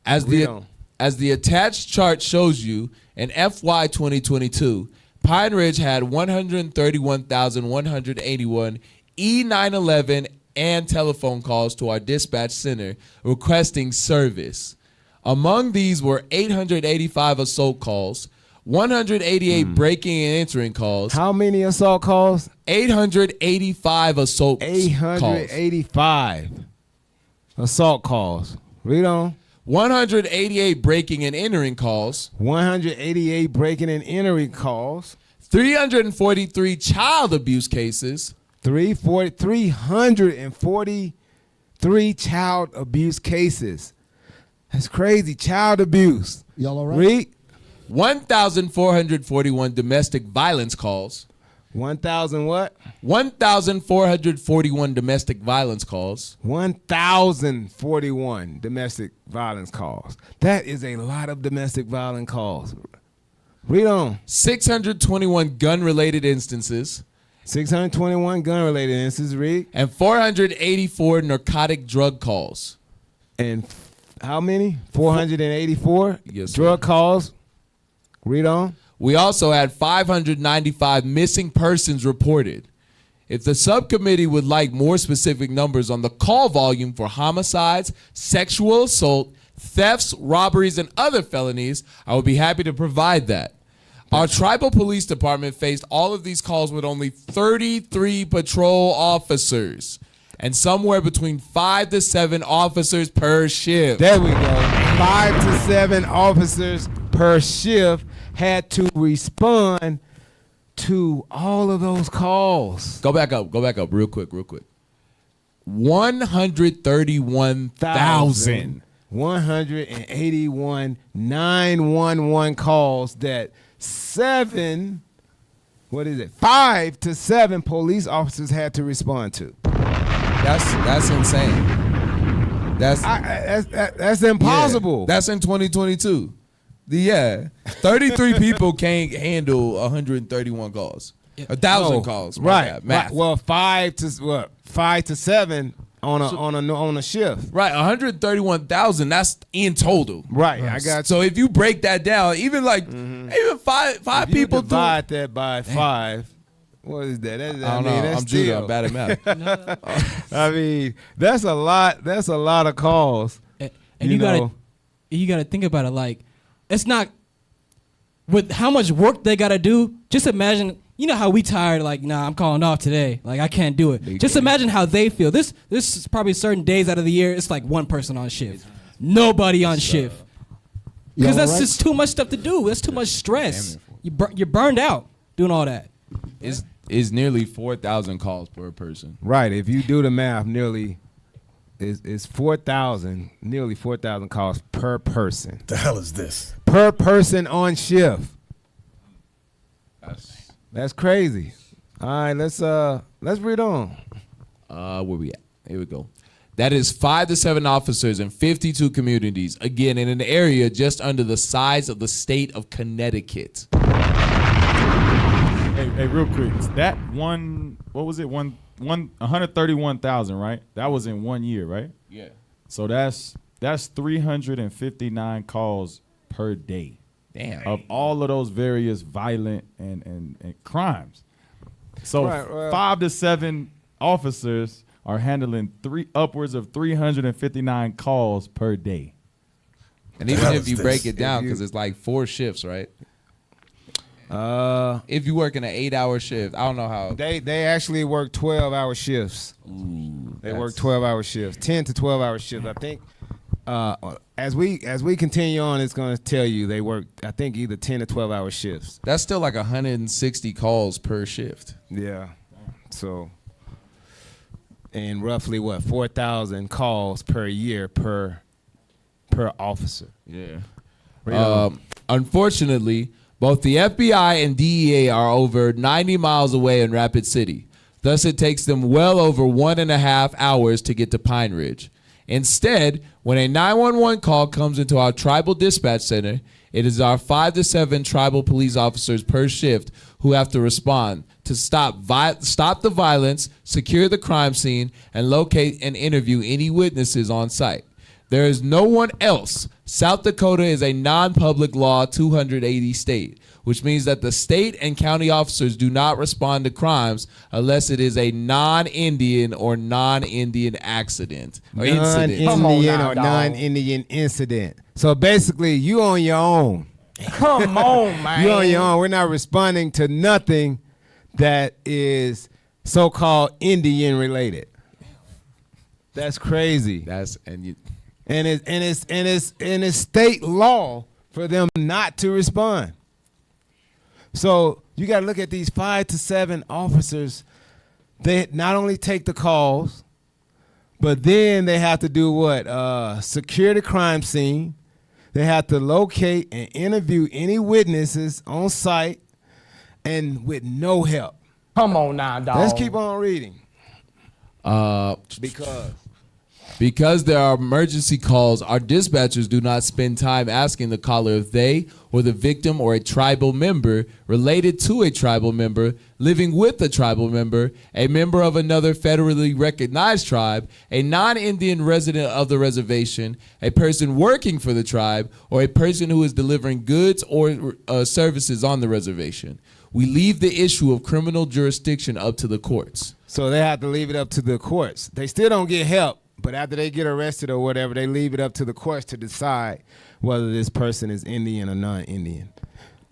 As the attached chart shows you, in FY 2022, Pine Ridge had 131,181 E911 and telephone calls to our dispatch center requesting service. Among these were 885 assault calls, 188 breaking and entering calls. How many assault calls? 885 assault calls. 885 assault calls. Read on. 188 breaking and entering calls. 188 breaking and entering calls. 343 child abuse cases. 343 child abuse cases. That's crazy. Child abuse. Y'all all right? Read. 1,441 domestic violence calls. 1,000 what? 1,441 domestic violence calls. 1,041 domestic violence calls. That is a lot of domestic violence calls. Read on. 621 gun-related instances. 621 gun-related instances, read. And 484 narcotic drug calls. And how many? 484 Yes, drug calls. Read on. We also had 595 missing persons reported. If the subcommittee would like more specific numbers on the call volume for homicides, sexual assault, thefts, robberies, and other felonies, I would be happy to provide that. Our tribal police department faced all of these calls with only 33 patrol officers and somewhere between 5 to 7 officers per shift. There we go. 5 to 7 officers per shift had to respond to all of those calls. Go back up real quick. 131,000. 181 911 calls that 5 to 7 police officers had to respond to. That's insane. That's impossible. Yeah, that's in 2022. 33 people can't handle 131 calls. 1,000 calls. Right. Math. Well, 5 to 7 on a shift. Right, 131,000. That's in total. Right. I got you. So if you break that down, even five if people you divide that by 5. What is that? I don't know. That's I'm Judah. still. I'm bad at math. I mean, that's a lot. That's a lot of calls. And you gotta think about it. Like, it's not with how much work they gotta do. Just imagine. You know how we tired. Like, nah, I'm calling off today. Like, I can't do it. Just imagine how they feel. This is probably certain days out of the year. It's like one person on shift, nobody on shift, because that's just too much stuff to do. That's too much stress. You're burned out doing all that. It's nearly 4,000 calls per person. Right. If you do the math, nearly 4,000, nearly 4,000 calls per person. The hell is this? Per person on shift. That's crazy. All right, let's read on. Where we at? Here we go. That is 5 to 7 officers in 52 communities. Again, in an area just under the size of the state of Connecticut. Hey, real quick. That one, what was it? 131,000, right? That was in 1 year, right? Yeah. So that's 359 calls per day. Damn. Of all of those various violent and crimes. So 5 to 7 officers are handling upwards of 359 calls per day. And even if you break it down, because it's like 4 shifts, right? If you work in an 8-hour shift, I don't know how. They actually work 12-hour shifts. They work 12-hour shifts, 10 to 12-hour shifts. I think as we continue on, it's going to tell you they work, I think, either 10 to 12-hour shifts. That's still like 160 calls per shift. Yeah. So, and roughly 4,000 calls per year per officer. Yeah. Unfortunately, both the FBI and DEA are over 90 miles away in Rapid City. Thus, it takes them well over 1.5 hours to get to Pine Ridge. Instead, when a 911 call comes into our tribal dispatch center, it is our 5 to 7 tribal police officers per shift who have to respond to stop the violence, secure the crime scene, and locate and interview any witnesses on site. There is no one else. South Dakota is a non-public law 280 state, which means that the state and county officers do not respond to crimes unless it is a non-Indian or non-Indian accident or incident. Non-Indian or non-Indian incident. So basically, you on your own. Come on, man. You on your own. We're not responding to nothing that is so-called Indian related. That's crazy. And it's state law for them not to respond. So you got to look at these 5 to 7 officers. They not only take the calls, but then they have to do what? Secure the crime scene. They have to locate and interview any witnesses on site, and with no help. Come on now, dog. Let's keep on reading. Because there are emergency calls, our dispatchers do not spend time asking the caller if they or the victim or a tribal member related to a tribal member, living with a tribal member, a member of another federally recognized tribe, a non-Indian resident of the reservation, a person working for the tribe, or a person who is delivering goods or services on the reservation. We leave the issue of criminal jurisdiction up to the courts. So they have to leave it up to the courts. They still don't get help. But after they get arrested or whatever, they leave it up to the courts to decide whether this person is Indian or non-Indian,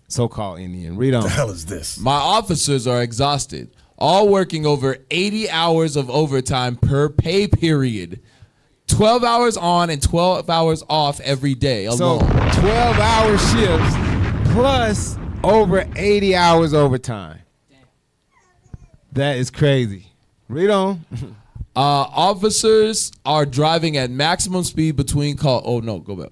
so-called Indian. Read on. What the hell is this? My officers are exhausted, all working over 80 hours of overtime per pay period. 12 hours on and 12 hours off every day alone. So 12-hour shifts plus over 80 hours overtime. That is crazy. Read on. Officers are driving at maximum speed between calls. Oh, no, go back.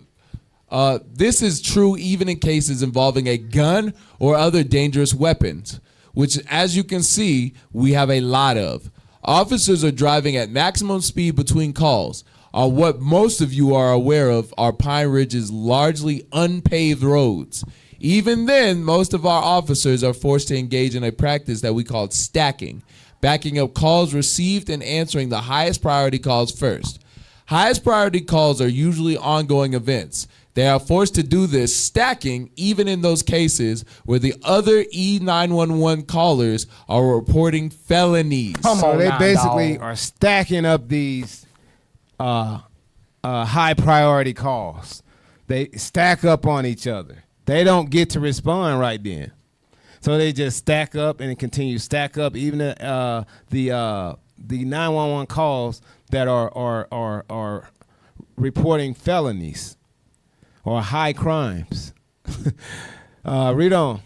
This is true even in cases involving a gun or other dangerous weapons, which, as you can see, we have a lot of. Officers are driving at maximum speed between calls. What most of you are aware of are Pine Ridge's largely unpaved roads. Even then, most of our officers are forced to engage in a practice that we call stacking, backing up calls received and answering the highest priority calls first. Highest priority calls are usually ongoing events. They are forced to do this stacking even in those cases where the other E911 callers are reporting felonies. So they basically are stacking up these high priority calls. They stack up on each other. They don't get to respond right then. So they just stack up and continue to stack up even the 911 calls that are reporting felonies or high crimes. Read on.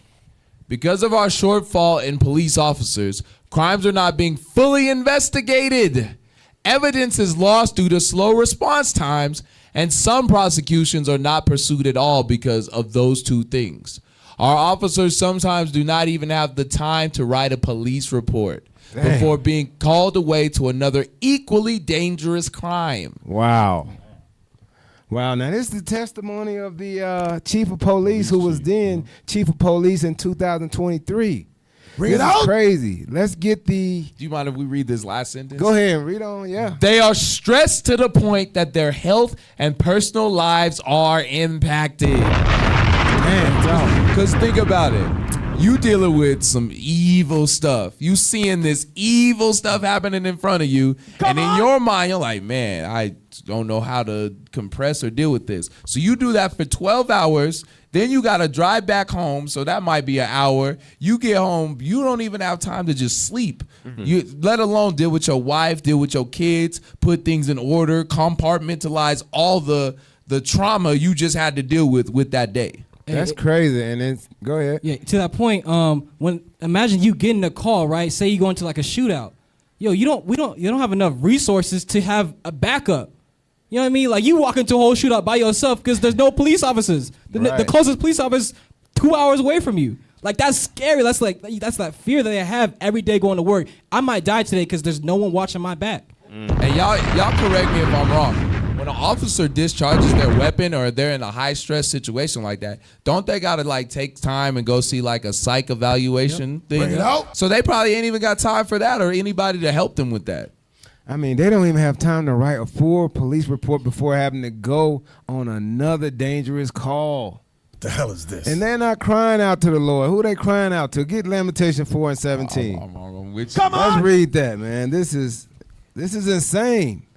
Because of our shortfall in police officers, crimes are not being fully investigated. Evidence is lost due to slow response times, and some prosecutions are not pursued at all because of those two things. Our officers sometimes do not even have the time to write a police report before being called away to another equally dangerous crime. Wow. Now this is the testimony of the chief of police who was then chief of police in 2023. Bring it This out. is crazy. Let's get the... Do you mind if we read this last sentence? Go ahead and read on, yeah. They are stressed to the point that their health and personal lives are impacted. Man, because think about it. You dealing with some evil stuff. You seeing this evil stuff happening in front of you. In your mind, you're like, man, I don't know how to compress or deal with this. So you do that for 12 hours. Then you got to drive back home. So that might be an hour. You get home. You don't even have time to just sleep. You let alone deal with your wife, deal with your kids, put things in order, compartmentalize all the trauma you just had to deal with that day. That's crazy. And then go ahead. Yeah, to that point, when imagine you getting a call, right? Say you go into like a shootout. Yo, you don't have enough resources to have a backup. You know what I mean? Like you walk into a whole shootout by yourself because there's no police officers. The closest police officer is 2 hours away from you. Like that's scary. That's that fear that they have every day going to work. I might die today because there's no one watching my back. And y'all correct me if I'm wrong. When an officer discharges their weapon or they're in a high stress situation like that, don't they gotta like take time and go see like a psych evaluation thing? Bring it out. So they probably ain't even got time for that or anybody to help them with that. I mean, they don't even have time to write a full police report before having to go on another dangerous call. What the hell is this? And they're not crying out to the Lord. Who they crying out to? Get Lamentation 4 and 17. Let's read that, man. This is insane.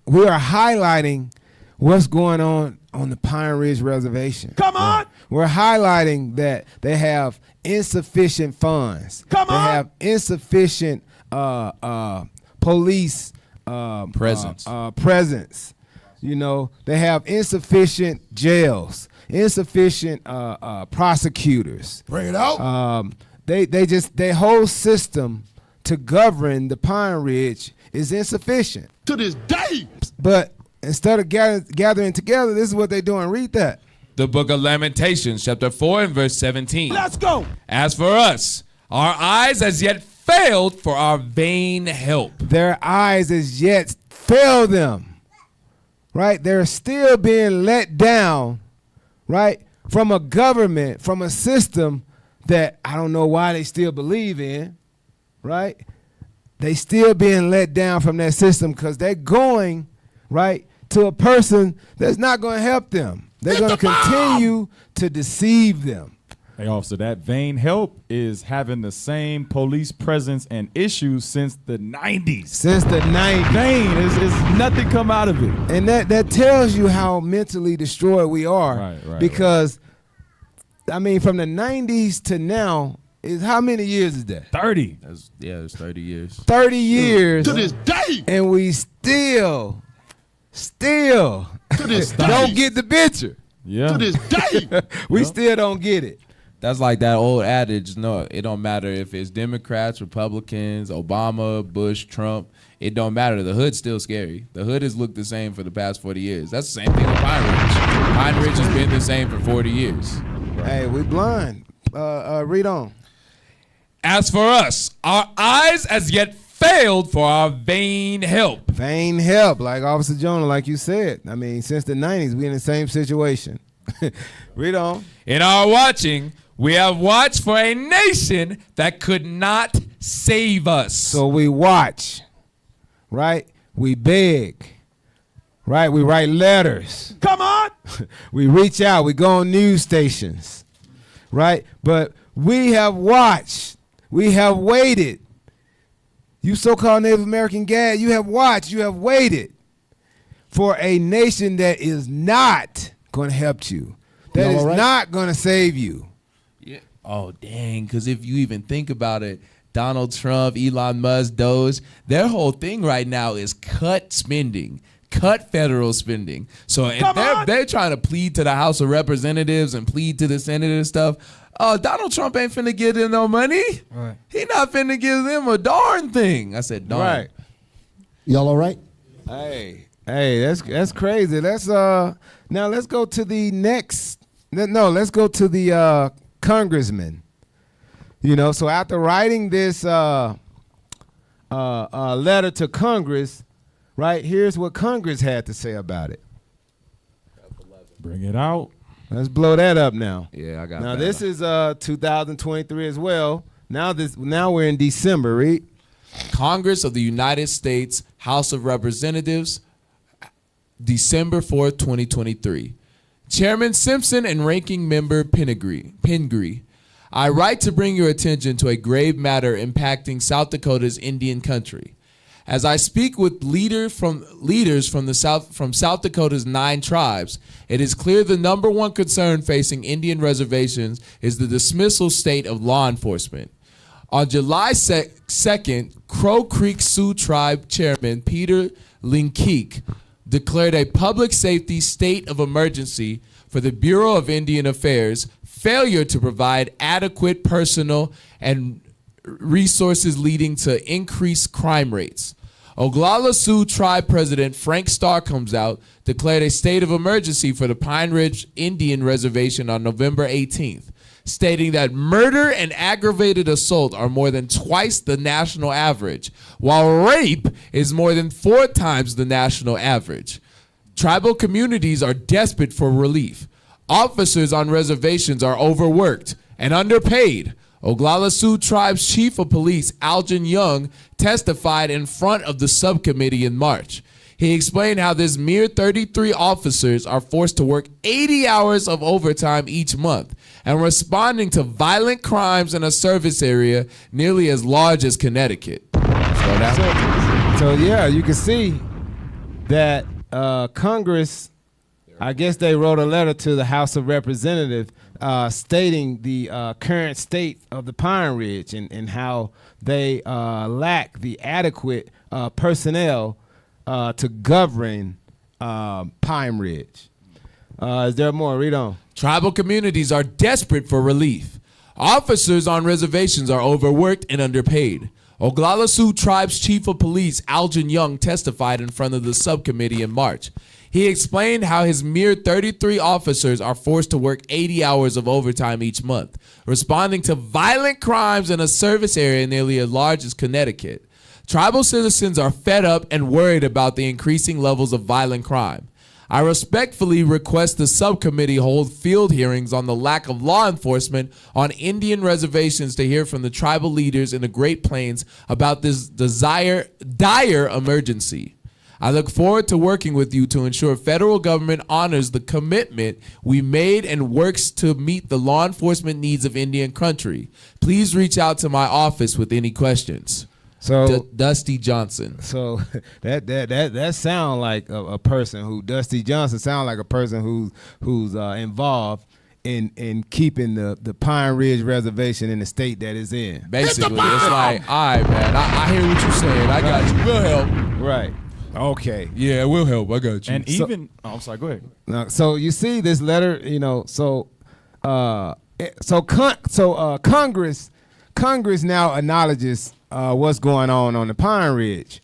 We are highlighting what's going on the Pine Ridge Reservation. Come on! We're highlighting that they have insufficient funds. They have insufficient police presence. You know, they have insufficient jails, insufficient prosecutors. Bring it out. Their whole system to govern the Pine Ridge is insufficient. To this day. But instead of gathering together, this is what they're doing. Read that. The book of Lamentations, chapter 4 and verse 17. Let's go. As for us, our eyes as yet failed for our vain help. Their eyes as yet fail them. Right? They're still being let down, right? From a government, from a system that I don't know why they still believe in, right? They still being let down from that system because they're going, right, to a person that's not going to help them. They're going to continue to deceive them. Hey, officer, that vain help is having the same police presence and issues since the 90s. Since the 90s. Vain is nothing come out of it. And that tells you how mentally destroyed we are. Right, because, I mean, from the 90s to now, is how many years is that? 30. It's 30 years. 30 years. To this day. And we still to this day. don't get the picture. Yeah. To this day. We still don't get it. That's like that old adage, no, it don't matter if it's Democrats, Republicans, Obama, Bush, Trump. It don't matter. The hood's still scary. The hood has looked the same for the past 40 years. That's the same thing with Pine Ridge. Pine Ridge has been the same for 40 years. Hey, we blind. Read on. As for us, our eyes as yet fail failed for our vain help. Vain help, like Officer Jonah, like you said. I mean, since the 90s, we in the same situation. Read on. In our watching, we have watched for a nation that could not save us. So we watch, right? We beg, right? We write letters. Come on. We reach out. We go on news stations, right? But we have watched. We have waited. You so-called Native American gad, you have watched. You have waited for a nation that is not going to help you. That is not going to save you. Yeah. Oh, dang. Because if you even think about it, Donald Trump, Elon Musk, Doge, their whole thing right now is cut spending, cut federal spending. So if they're trying to plead to the House of Representatives and plead to the Senate and stuff, Donald Trump ain't finna give them no money. Right. He not finna give them a darn thing. I said darn. Right. Y'all all right? Hey, that's crazy. Let's now let's go to the next. No, let's go to the congressman. You know, so after writing this letter to Congress, right, here's what Congress had to say about it. Bring it out. Let's blow that up now. Yeah, I got now that. This is 2023 as well. Now we're in December, right? Congress of the United States, House of Representatives, December 4th, 2023. Chairman Simpson and Ranking Member Pingree, I write to bring your attention to a grave matter impacting South Dakota's Indian country. As I speak with leaders from South Dakota's 9 tribes, it is clear the number one concern facing Indian reservations is the dismissal state of law enforcement. On July 2nd, Crow Creek Sioux Tribe Chairman Peter Linkeek declared a public safety state of emergency for the Bureau of Indian Affairs' failure to provide adequate personnel and resources leading to increased crime rates. Oglala Sioux Tribe President Frank Starr comes out, declared a state of emergency for the Pine Ridge Indian Reservation on November 18th, stating that murder and aggravated assault are more than twice the national average, while rape is more than 4 times the national average. Tribal communities are desperate for relief. Officers on reservations are overworked and underpaid. Oglala Sioux Tribe's Chief of Police, Algin Young, testified in front of the subcommittee in March. He explained how this mere 33 officers are forced to work 80 hours of overtime each month and responding to violent crimes in a service area nearly as large as Connecticut. So yeah, you can see that Congress, I guess they wrote a letter to the House of Representatives stating the current state of the Pine Ridge and how they lack the adequate personnel to govern Pine Ridge. Is there more? Read on. Tribal communities are desperate for relief. Officers on reservations are overworked and underpaid. Oglala Sioux Tribe's Chief of Police, Algin Young, testified in front of the subcommittee in March. He explained how his mere 33 officers are forced to work 80 hours of overtime each month, responding to violent crimes in a service area nearly as large as Connecticut. Tribal citizens are fed up and worried about the increasing levels of violent crime. I respectfully request the subcommittee hold field hearings on the lack of law enforcement on Indian reservations to hear from the tribal leaders in the Great Plains about this dire emergency. I look forward to working with you to ensure federal government honors the commitment we made and works to meet the law enforcement needs of Indian country. Please reach out to my office with any questions. So Dusty Johnson. So that sound like a person who Dusty Johnson sound like a person who's involved in keeping the Pine Ridge Reservation in the state that it's in. Basically, it's like, all right, man, I hear what you're saying. I got you. We'll help. Right. Okay. Yeah, we'll help. I got you. And even, I'm sorry, go ahead. Now, so you see this letter, you know, Congress now acknowledges what's going on the Pine Ridge,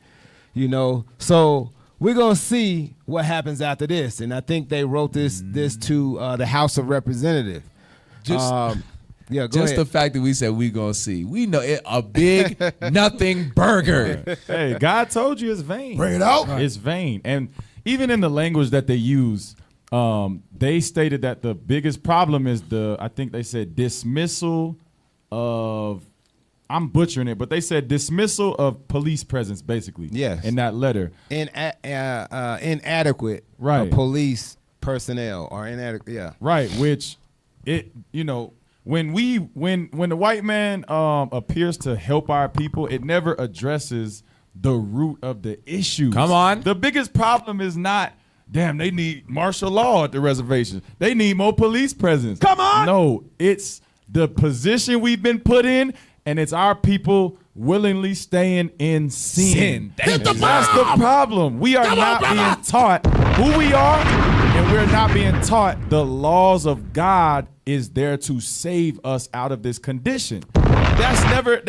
you know. So we're gonna see what happens after this, and I think they wrote this to the House of Representatives. Yeah, go Just ahead. the fact that we said we gonna see. We know it a big nothing burger. Hey, God told you it's vain. Bring it out. It's vain. And even in the language that they use, they stated that the biggest problem is I think they said dismissal of, I'm butchering it, but they said dismissal of police presence, basically. Yes. In that letter. Inadequate Right. police personnel or inadequate. Yeah. Right, which when the white man appears to help our people, it never addresses the root of the issue. Come on. The biggest problem is not, damn, they need martial law at the reservation. They need more police presence. Come on. No, it's the position we've been put in, and it's our people willingly staying in sin. Thank you. That's the problem. We are not being taught who we are, and we're not being taught the laws of God is there to save us out of this condition. That's never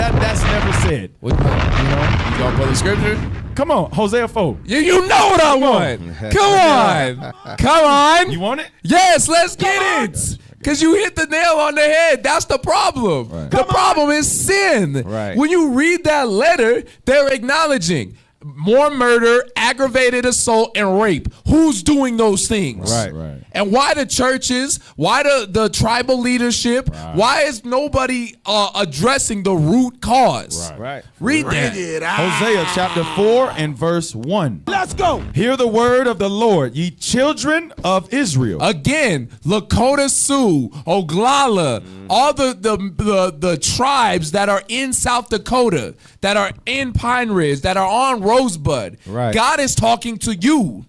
said. What, you gonna pull the scripture? Come on, Hosea 4. You know what I want. Come on. Come on. You want it? Yes, let's get it. Because you hit the nail on the head. That's the problem. Right. The problem is sin. Right. When you read that letter, they're acknowledging more murder, aggravated assault, and rape. Who's doing those things? Right, right. And why the churches? Why the tribal leadership? Right. Why is nobody addressing the root cause? Right. Read that. Hosea chapter 4 and verse 1. Let's go. Hear the word of the Lord, ye children of Israel. Again, Lakota Sioux, Oglala, all the tribes that are in South Dakota, that are in Pine Ridge, that are on Rosebud. Right. God is talking to you.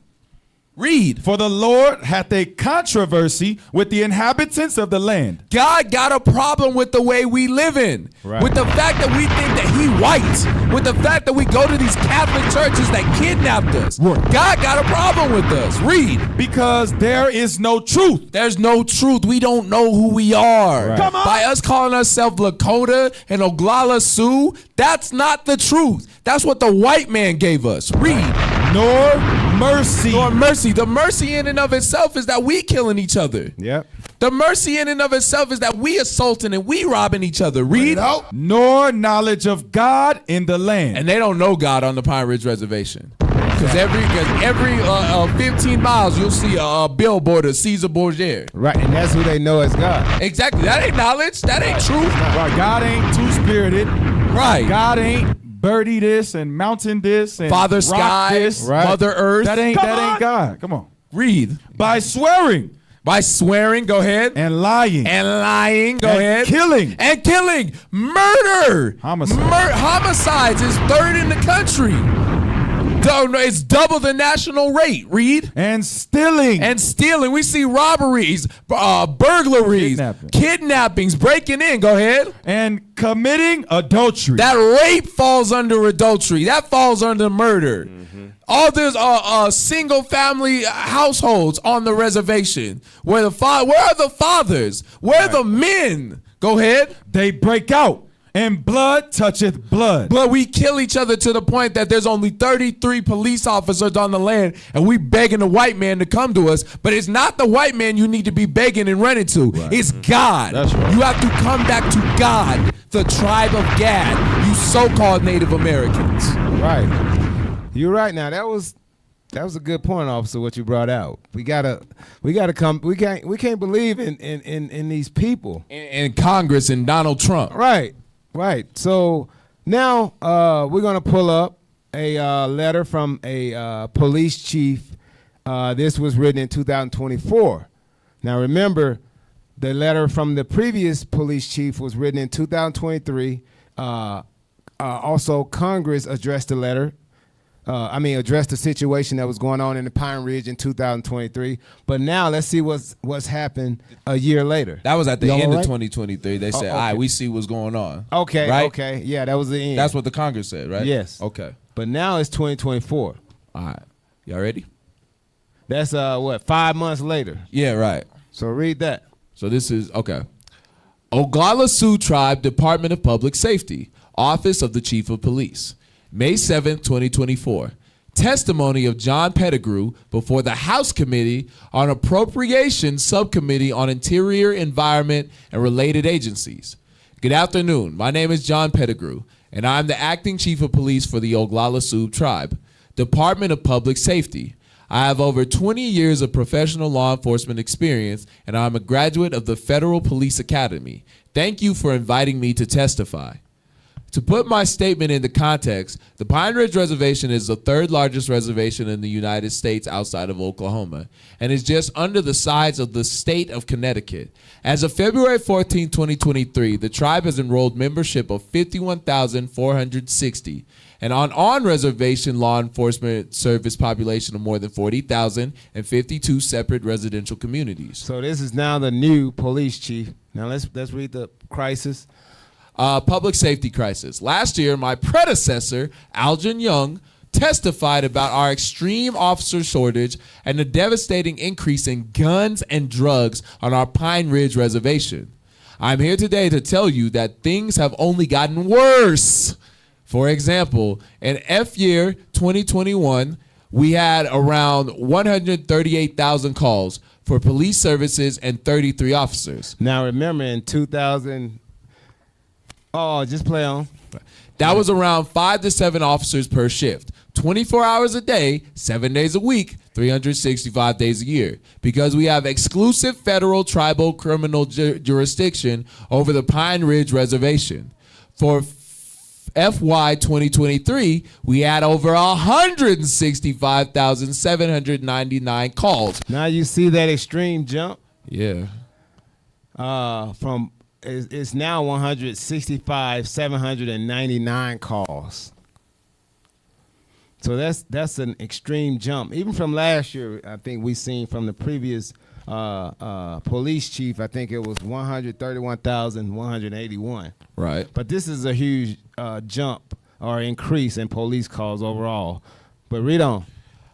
Read. For the Lord hath a controversy with the inhabitants of the land. God got a problem with the way we live in. Right. With the fact that we think that he white. With the fact that we go to these Catholic churches that kidnapped us. Right. God got a problem with us. Read. Because there is no truth. There's no truth. We don't know who we are. Right. Come on. By us calling ourselves Lakota and Oglala Sioux, that's not the truth. That's what the white man gave us. Read. Nor mercy. Nor mercy. The mercy in and of itself is that we killing each other. Yep. The mercy in and of itself is that we assaulting and we robbing each other. Read. Nor knowledge of God in the land. And they don't know God on the Pine Ridge Reservation. Because every 15 miles you'll see a billboard of Caesar Borgia. Right. And that's who they know as God. Exactly. That ain't knowledge. That ain't truth. Right. God ain't two-spirited. Right. God ain't birdie this and mountain this and Father rock Sky, this. Right. Mother Earth. That ain't God. Come on. Read. By swearing By swearing, go ahead. and lying And lying, go and ahead. killing. And killing. Murder. Homicide. Homicides is third in the country. It's double the national rate. Read. And stealing. And stealing. We see robberies, burglaries, kidnappings, breaking in. Go ahead. And committing adultery. That rape falls under adultery. That falls under murder. All there's single family households on the reservation. Where are the fathers? Where are the men? Go ahead. They break out. And blood toucheth blood. But we kill each other to the point that there's only 33 police officers on the land, and we begging the white man to come to us. But it's not the white man you need to be begging and running to. Right. It's God. That's right. You have to come back to God, the tribe of Gad, you so-called Native Americans. Right. You're right. Now that was a good point, officer. What you brought out. We gotta come. We can't believe in these people. In Congress and Donald Trump. Right. Right. So now we're going to pull up a letter from a police chief. This was written in 2024. Now remember, the letter from the previous police chief was written in 2023. Also, Congress addressed the letter. Addressed the situation that was going on in the Pine Ridge in 2023. But now let's see what's happened a year later. That was at the Y'all end all of right? 2023. They said, okay. all right, we see what's going on. Okay, right? okay. Yeah, that was the end. That's what the Congress said, right? Yes. Okay. But now it's 2024. All right. Y'all ready? That's 5 months later. Yeah, right. So read that. So this is, okay. Oglala Sioux Tribe Department of Public Safety, Office of the Chief of Police. May 7th, 2024. testimony of John Pettigrew before the House Committee on Appropriations Subcommittee on Interior, Environment, and Related Agencies. Good afternoon. My name is John Pettigrew, and I'm the Acting Chief of Police for the Oglala Sioux Tribe, Department of Public Safety. I have over 20 years of professional law enforcement experience, and I'm a graduate of the Federal Police Academy. Thank you for inviting me to testify. To put my statement into context, the Pine Ridge Reservation is the third largest reservation in the United States outside of Oklahoma, and is just under the size of the state of Connecticut. As of February 14, 2023, the tribe has enrolled membership of 51,460, and on-reservation law enforcement service population of more than 40,000 and 52 separate residential communities. So this is now the new police chief. Now let's read the crisis. Public safety crisis. Last year, my predecessor, Algin Young, testified about our extreme officer shortage and the devastating increase in guns and drugs on our Pine Ridge Reservation. I'm here today to tell you that things have only gotten worse. For example, in F year 2021, we had around 138,000 calls for police services and 33 officers. Now remember in 2000, just play on. That was around 5 to 7 officers per shift, 24 hours a day, 7 days a week, 365 days a year, because we have exclusive federal tribal criminal jurisdiction over the Pine Ridge Reservation. For FY 2023, we had over 165,799 calls. Now you see that extreme jump? Yeah. It's now 165,799 calls. So that's an extreme jump. Even from last year, I think we seen from the previous police chief, I think it was 131,181. Right. But this is a huge jump or increase in police calls overall. But read on.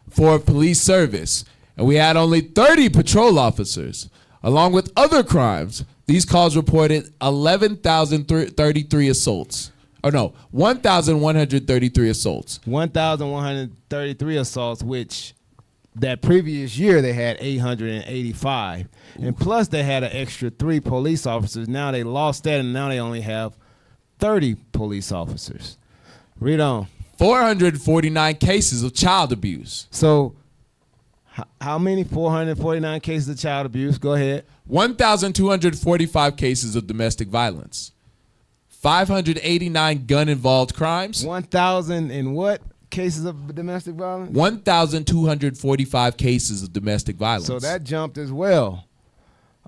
For police service, and we had only 30 patrol officers. Along with other crimes, these calls reported 11,033 assaults. 1,133 assaults. 1,133 assaults, which that previous year they had 885. And plus they had an extra 3 police officers. Now they lost that, and now they only have 30 police officers. Read on. 449 cases of child abuse. So how many? 449 cases of child abuse. Go ahead. 1,245 cases of domestic violence. 589 gun-involved crimes. 1,000 and what cases of domestic violence? 1,245 cases of domestic violence. So that jumped as well.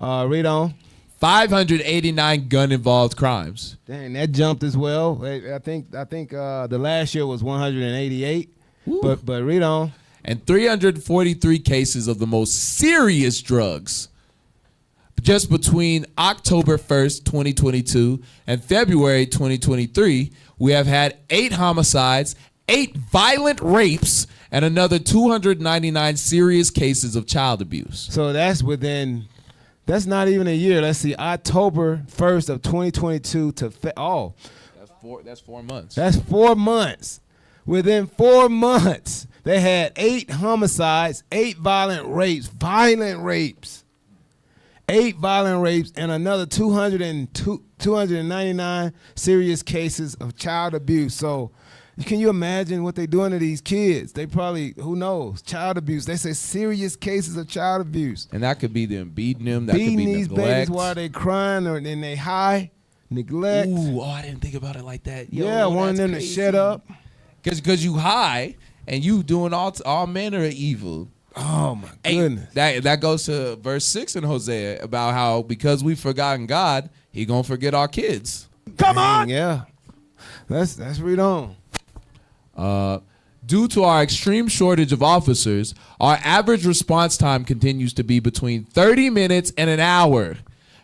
Read on. 589 gun-involved crimes. Dang, that jumped as well. I think the last year was 188. But read on. And 343 cases of the most serious drugs. Just between October 1st, 2022 and February 2023, we have had 8 homicides, 8 violent rapes, and another 299 serious cases of child abuse. So that's not even a year. Let's see, October 1st of 2022 to That's 4 months. That's 4 months. Within 4 months, they had 8 homicides, 8 violent rapes, 8 violent rapes, and another 299 serious cases of child abuse. So can you imagine what they're doing to these kids? They probably, who knows, child abuse. They say serious cases of child abuse. And that could be them beating them. That Beating could be these neglect. babies while they crying or then they high, neglect. Ooh, I didn't think about it like that. Yeah, wanting them to shut up. Because you high and you doing all manner of evil. Oh my goodness. That goes to verse 6 in Hosea about how because we've forgotten God, he gonna forget our kids. Come on. Yeah. Let's read on. Due to our extreme shortage of officers, our average response time continues to be between 30 minutes and an hour.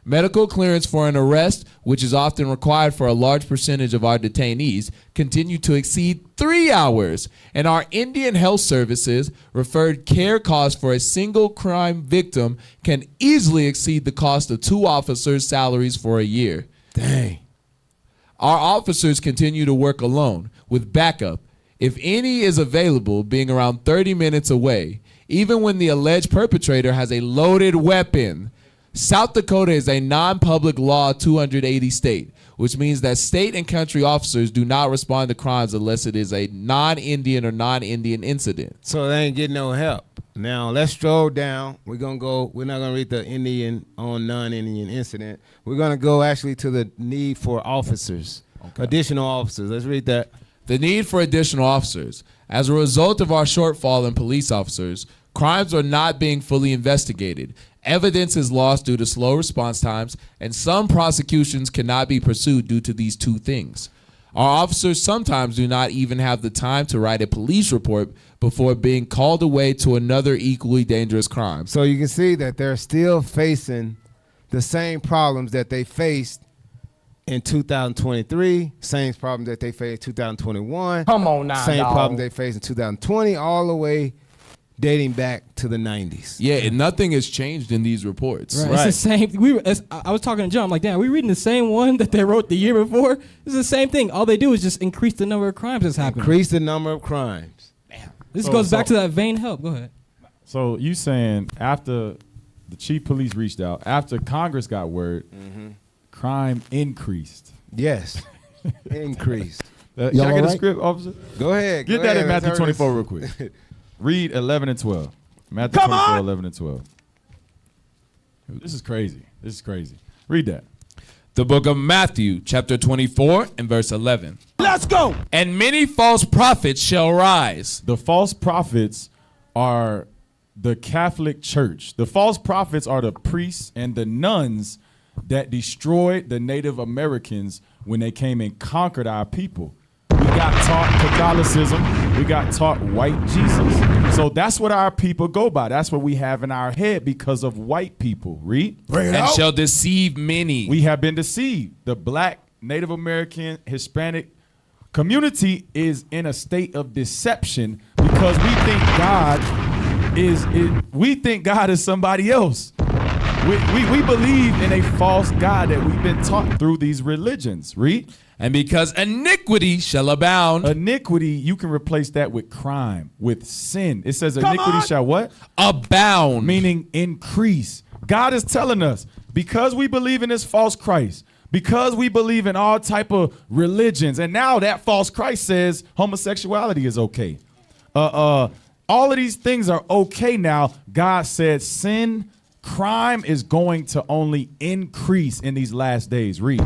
Medical clearance for an arrest, which is often required for a large percentage of our detainees, continue to exceed 3 hours. And our Indian Health Services referred care costs for a single crime victim can easily exceed the cost of 2 officers' salaries for a year. Dang. Our officers continue to work alone with backup if any is available, being around 30 minutes away, even when the alleged perpetrator has a loaded weapon. South Dakota is a non-public law 280 state, which means that state and country officers do not respond to crimes unless it is a non-Indian or non-Indian incident. So they ain't getting no help. Now let's stroll down. We're not gonna read the Indian on non-Indian incident. We're gonna go actually to the need for officers, additional officers. Let's read that. The need for additional officers. As a result of our shortfall in police officers, crimes are not being fully investigated. Evidence is lost due to slow response times, and some prosecutions cannot be pursued due to these two things. Our officers sometimes do not even have the time to write a police report before being called away to another equally dangerous crime. So you can see that they're still facing the same problems that they faced in 2023, same problems that they faced in 2021. Come on now, same dog. problem they faced in 2020, all the way dating back to the 90s. Yeah, and nothing has changed in these reports. Right. It's the same. I was talking to John. I'm like, damn, we reading the same one that they wrote the year before? It's the same thing. All they do is just increase the number of crimes that's happening. Increase the number of crimes. Damn. This goes back to that vain help. Go ahead. So you saying after the chief police reached out, after Congress got word, crime increased? Yes, increased. Can I get a script, officer? Go ahead. Get that in Matthew 24 real quick. Read 11 and 12. Matthew 24, 11 and 12. This is crazy. This is crazy. Read that. The book of Matthew, chapter 24 and verse 11. Let's go. And many false prophets shall rise. The false prophets are the Catholic Church. The false prophets are the priests and the nuns that destroyed the Native Americans when they came and conquered our people. We got taught Catholicism. We got taught white Jesus. So that's what our people go by. That's what we have in our head because of white people. Read. And shall deceive many. We have been deceived. The black, Native American, Hispanic community is in a state of deception because we think God is somebody else. We believe in a false God that we've been taught through these religions. Read. And because iniquity shall abound. Iniquity, you can replace that with crime, with sin. It says iniquity shall what? Abound. Meaning increase. God is telling us, because we believe in this false Christ, because we believe in all type of religions, and now that false Christ says homosexuality is okay. All of these things are okay now. God said sin, crime is going to only increase in these last days. Read.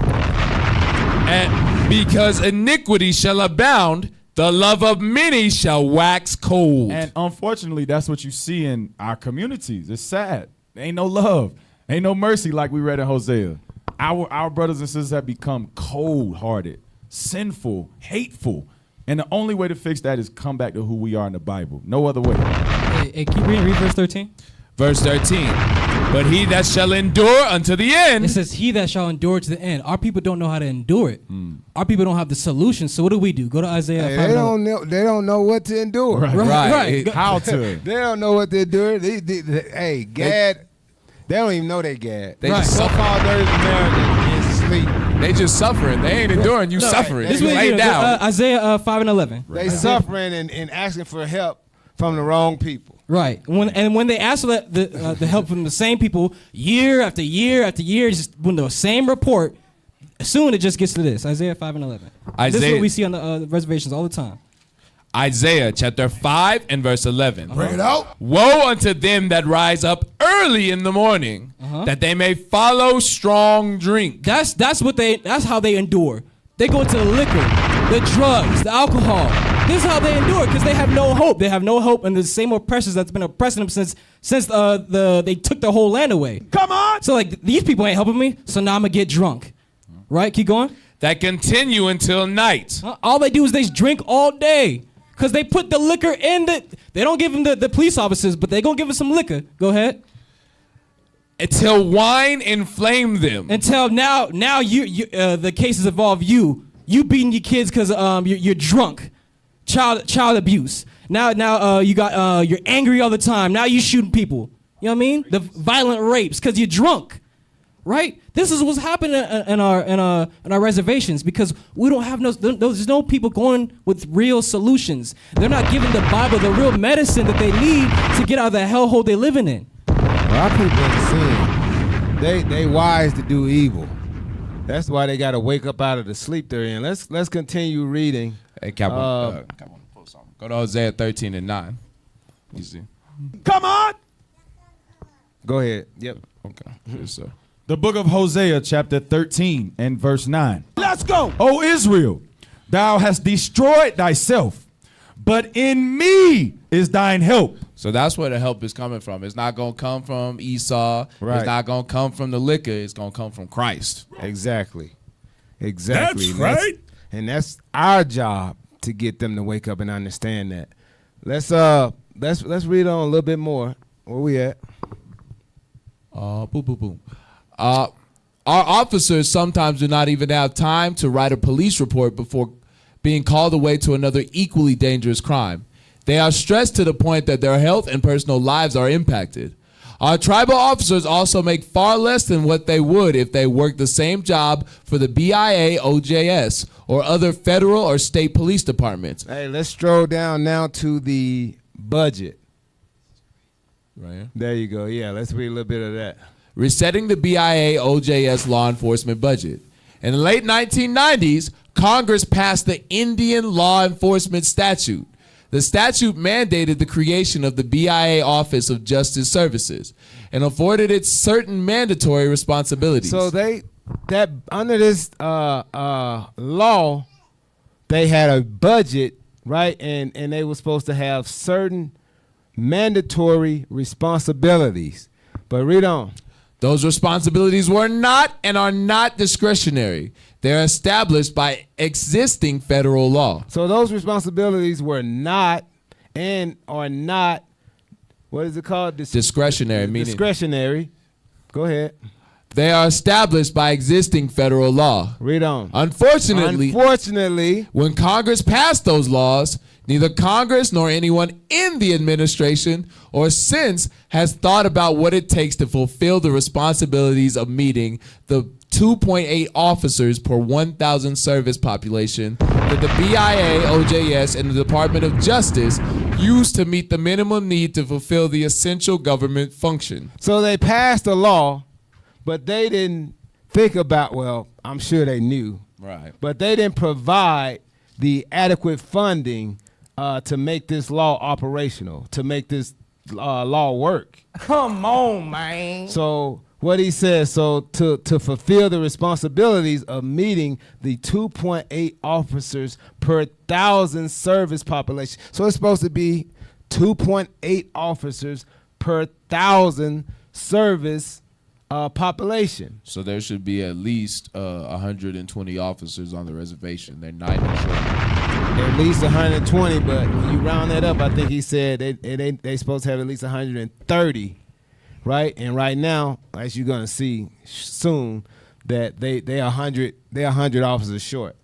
And because iniquity shall abound, the love of many shall wax cold. And unfortunately, that's what you see in our communities. It's sad. There ain't no love. Ain't no mercy like we read in Hosea. Our brothers and sisters have become cold-hearted, sinful, hateful. And the only way to fix that is come back to who we are in the Bible. No other way. Hey, keep reading. Read verse 13. Verse 13. But he that shall endure unto the end. It says, he that shall endure to the end. Our people don't know how to endure it. Our people don't have the solution. So what do? Go to Isaiah. Hey, they don't know what to endure. Right. How to? They don't know what to endure. Hey, Gad, they don't even know they Gad. They just so-called Native American is asleep. They just suffering. They ain't enduring. You suffering. This You is lay down. Isaiah 5 and 11. They suffering and asking for help from the wrong people. Right. When they ask for the help from the same people year after year after year, just when the same report, soon it just gets to this. Isaiah 5 and 11. This is what we see on the reservations all the time. Isaiah chapter 5 and verse 11. Bring it out. Woe unto them that rise up early in the morning, that they may follow strong drink. That's how they endure. They go to the liquor, the drugs, the alcohol. This is how they endure because they have no hope. They have no hope in the same oppressors that's been oppressing them since they took the whole land away. Come on. So like these people ain't helping me, so now I'm gonna get drunk. Right? Keep going. That continue until night. All they do is they drink all day. Because they put the liquor in they don't give them the police officers, but they gonna give them some liquor. Go ahead. Until wine inflame them. Until now you the cases involve you beating your kids because you're drunk. Child abuse. Now you got you're angry all the time. Now you shooting people. You know what I mean? The violent rapes because you're drunk. right? This is what's happening in our reservations because we don't have there's no people going with real solutions. They're not giving the Bible the real medicine that they need to get out of the hellhole they're living in. Our people in sin, they wise to do evil. That's why they got to wake up out of the sleep they're in. Let's continue reading. Hey, Cap, go to Hosea 13:9. You see? Come on. Go ahead. Yep. Okay. Yes, sir. The book of Hosea, chapter 13 and verse 9. Let's go. O Israel, thou hast destroyed thyself, but in me is thine help. So that's where the help is coming from. It's not going to come from Esau. Right. It's not going to come from the liquor. It's going to come from Christ. Exactly. That's right. And that's our job to get them to wake up and understand that. Let's read on a little bit more. Where we at? Boom. Our officers sometimes do not even have time to write a police report before being called away to another equally dangerous crime. They are stressed to the point that their health and personal lives are impacted. Our tribal officers also make far less than what they would if they worked the same job for the BIA, OJS, or other federal or state police departments. Hey, let's stroll down now to the budget. Right here. There you go. Yeah, let's read a little bit of that. Resetting the BIA, OJS law enforcement budget. In the late 1990s, Congress passed the Indian Law Enforcement Statute. The statute mandated the creation of the BIA Office of Justice Services and afforded it certain mandatory responsibilities. So under this law, they had a budget, right? And they were supposed to have certain mandatory responsibilities. But read on. Those responsibilities were not and are not discretionary. They're established by existing federal law. So those responsibilities were not and are not, what is it called? Discretionary, meaning. Discretionary. Go ahead. They are established by existing federal law. Read on. Unfortunately, when Congress passed those laws, neither Congress nor anyone in the administration or since has thought about what it takes to fulfill the responsibilities of meeting the 2.8 officers per 1,000 service population that the BIA, OJS, and the Department of Justice use to meet the minimum need to fulfill the essential government function. So they passed a law, but they didn't think about, well, I'm sure they knew. Right. But they didn't provide the adequate funding to make this law operational, to make this law work. Come on, man. So what he says, so to fulfill the responsibilities of meeting the 2.8 officers per 1,000 service population. So it's supposed to be 2.8 officers per 1,000 service population. So there should be at least 120 officers on the reservation. They're 90 short. At least 120, but when you round that up, I think he said they supposed to have at least 130, right? And right now, as you're gonna see soon, that they are 100 officers short.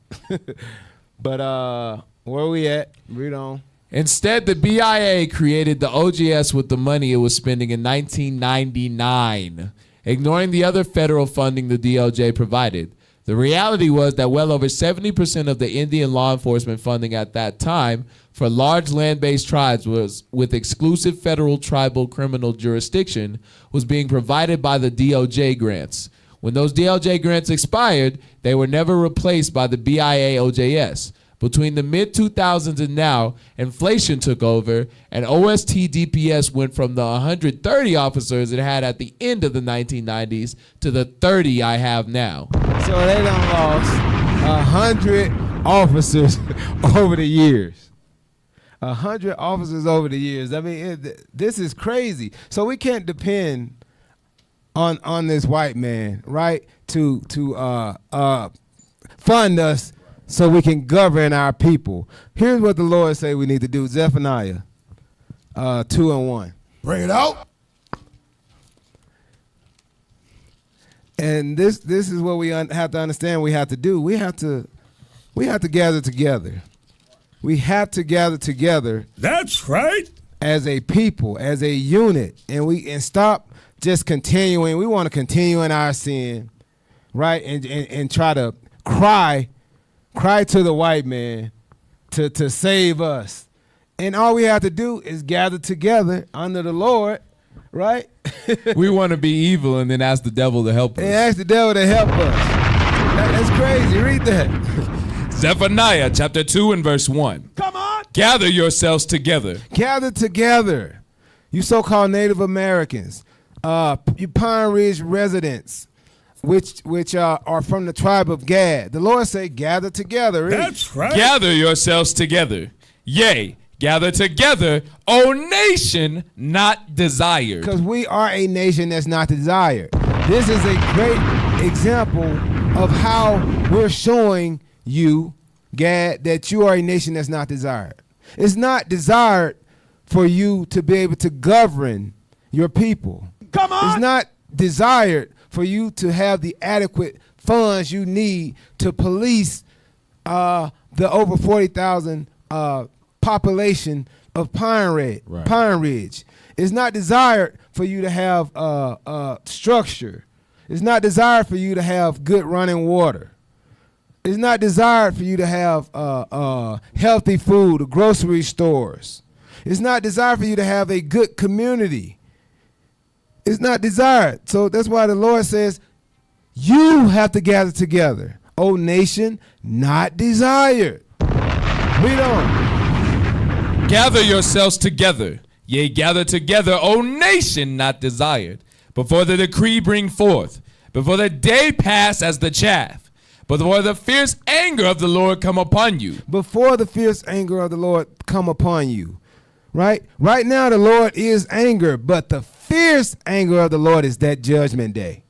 But where are we at? Read on. Instead, the BIA created the OJS with the money it was spending in 1999, ignoring the other federal funding the DOJ provided. The reality was that well over 70% of the Indian law enforcement funding at that time for large land-based tribes was with exclusive federal tribal criminal jurisdiction was being provided by the DOJ grants. When those DOJ grants expired, they were never replaced by the BIA OJS. Between the mid-2000s and now, inflation took over, and OST DPS went from the 130 officers it had at the end of the 1990s to the 30 I have now. So they done lost 100 officers over the years. 100 officers over the years. I mean, this is crazy. So we can't depend on this white man, right, to fund us so we can govern our people. Here's what the Lord say we need to do. Zephaniah 2:1. Bring it out. And this is what we have to understand we have to do. We have to gather together. We have to gather together. That's right. as a people, as a unit, and stop just continuing. We want to continue in our sin, right? And try to cry to the white man to save us. And all we have to do is gather together under the Lord, right? We want to be evil and then ask the devil to help us. And ask the devil to help us. That's crazy. Read that. Zephaniah chapter 2 and verse 1. Come on. Gather yourselves together. Gather together. You so-called Native Americans, you Pine Ridge residents, which are from the tribe of Gad. The Lord say, gather together. That's right. Gather yourselves together. Yea, gather together, O nation not desired. Because we are a nation that's not desired. This is a great example of how we're showing you, Gad, that you are a nation that's not desired. It's not desired for you to be able to govern your people. Come on. It's not desired for you to have the adequate funds you need to police the over 40,000 population of Pine Ridge. It's not desired for you to have structure. It's not desired for you to have good running water. It's not desired for you to have healthy food, grocery stores. It's not desired for you to have a good community. It's not desired. So that's why the Lord says, you have to gather together, O nation not desired. Read on. Gather yourselves together. Yea, gather together, O nation not desired. Before the decree bring forth, before the day pass as the chaff, before the fierce anger of the Lord come upon you. Before the fierce anger of the Lord come upon you. Right? Right now the Lord is anger, but the fierce anger of the Lord is that judgment day.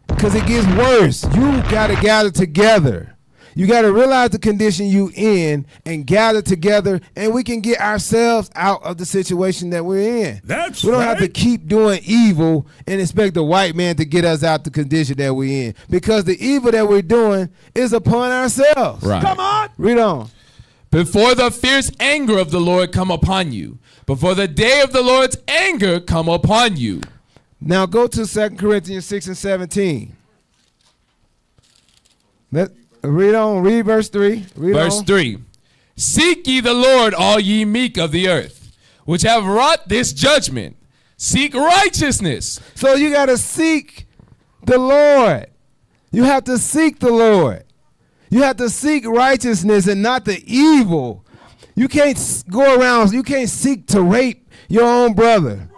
Because it gets worse. You got to gather together. You got to realize the condition you in and gather together, and we can get ourselves out of the situation that we're in. That's we don't have to keep doing evil and expect the white man to get us out the condition that we're in, because the evil that we're doing is upon ourselves. Right. Come on. Read on. Before the fierce anger of the Lord come upon you, before the day of the Lord's anger come upon you. Now go to 2 Corinthians 6 and 17. Read on. Read verse 3. Verse 3. Seek ye the Lord, all ye meek of the earth, which have wrought this judgment. Seek righteousness. So you got to seek the Lord. You have to seek the Lord. You have to seek righteousness and not the evil. You can't go around, you can't seek to rape your own brother.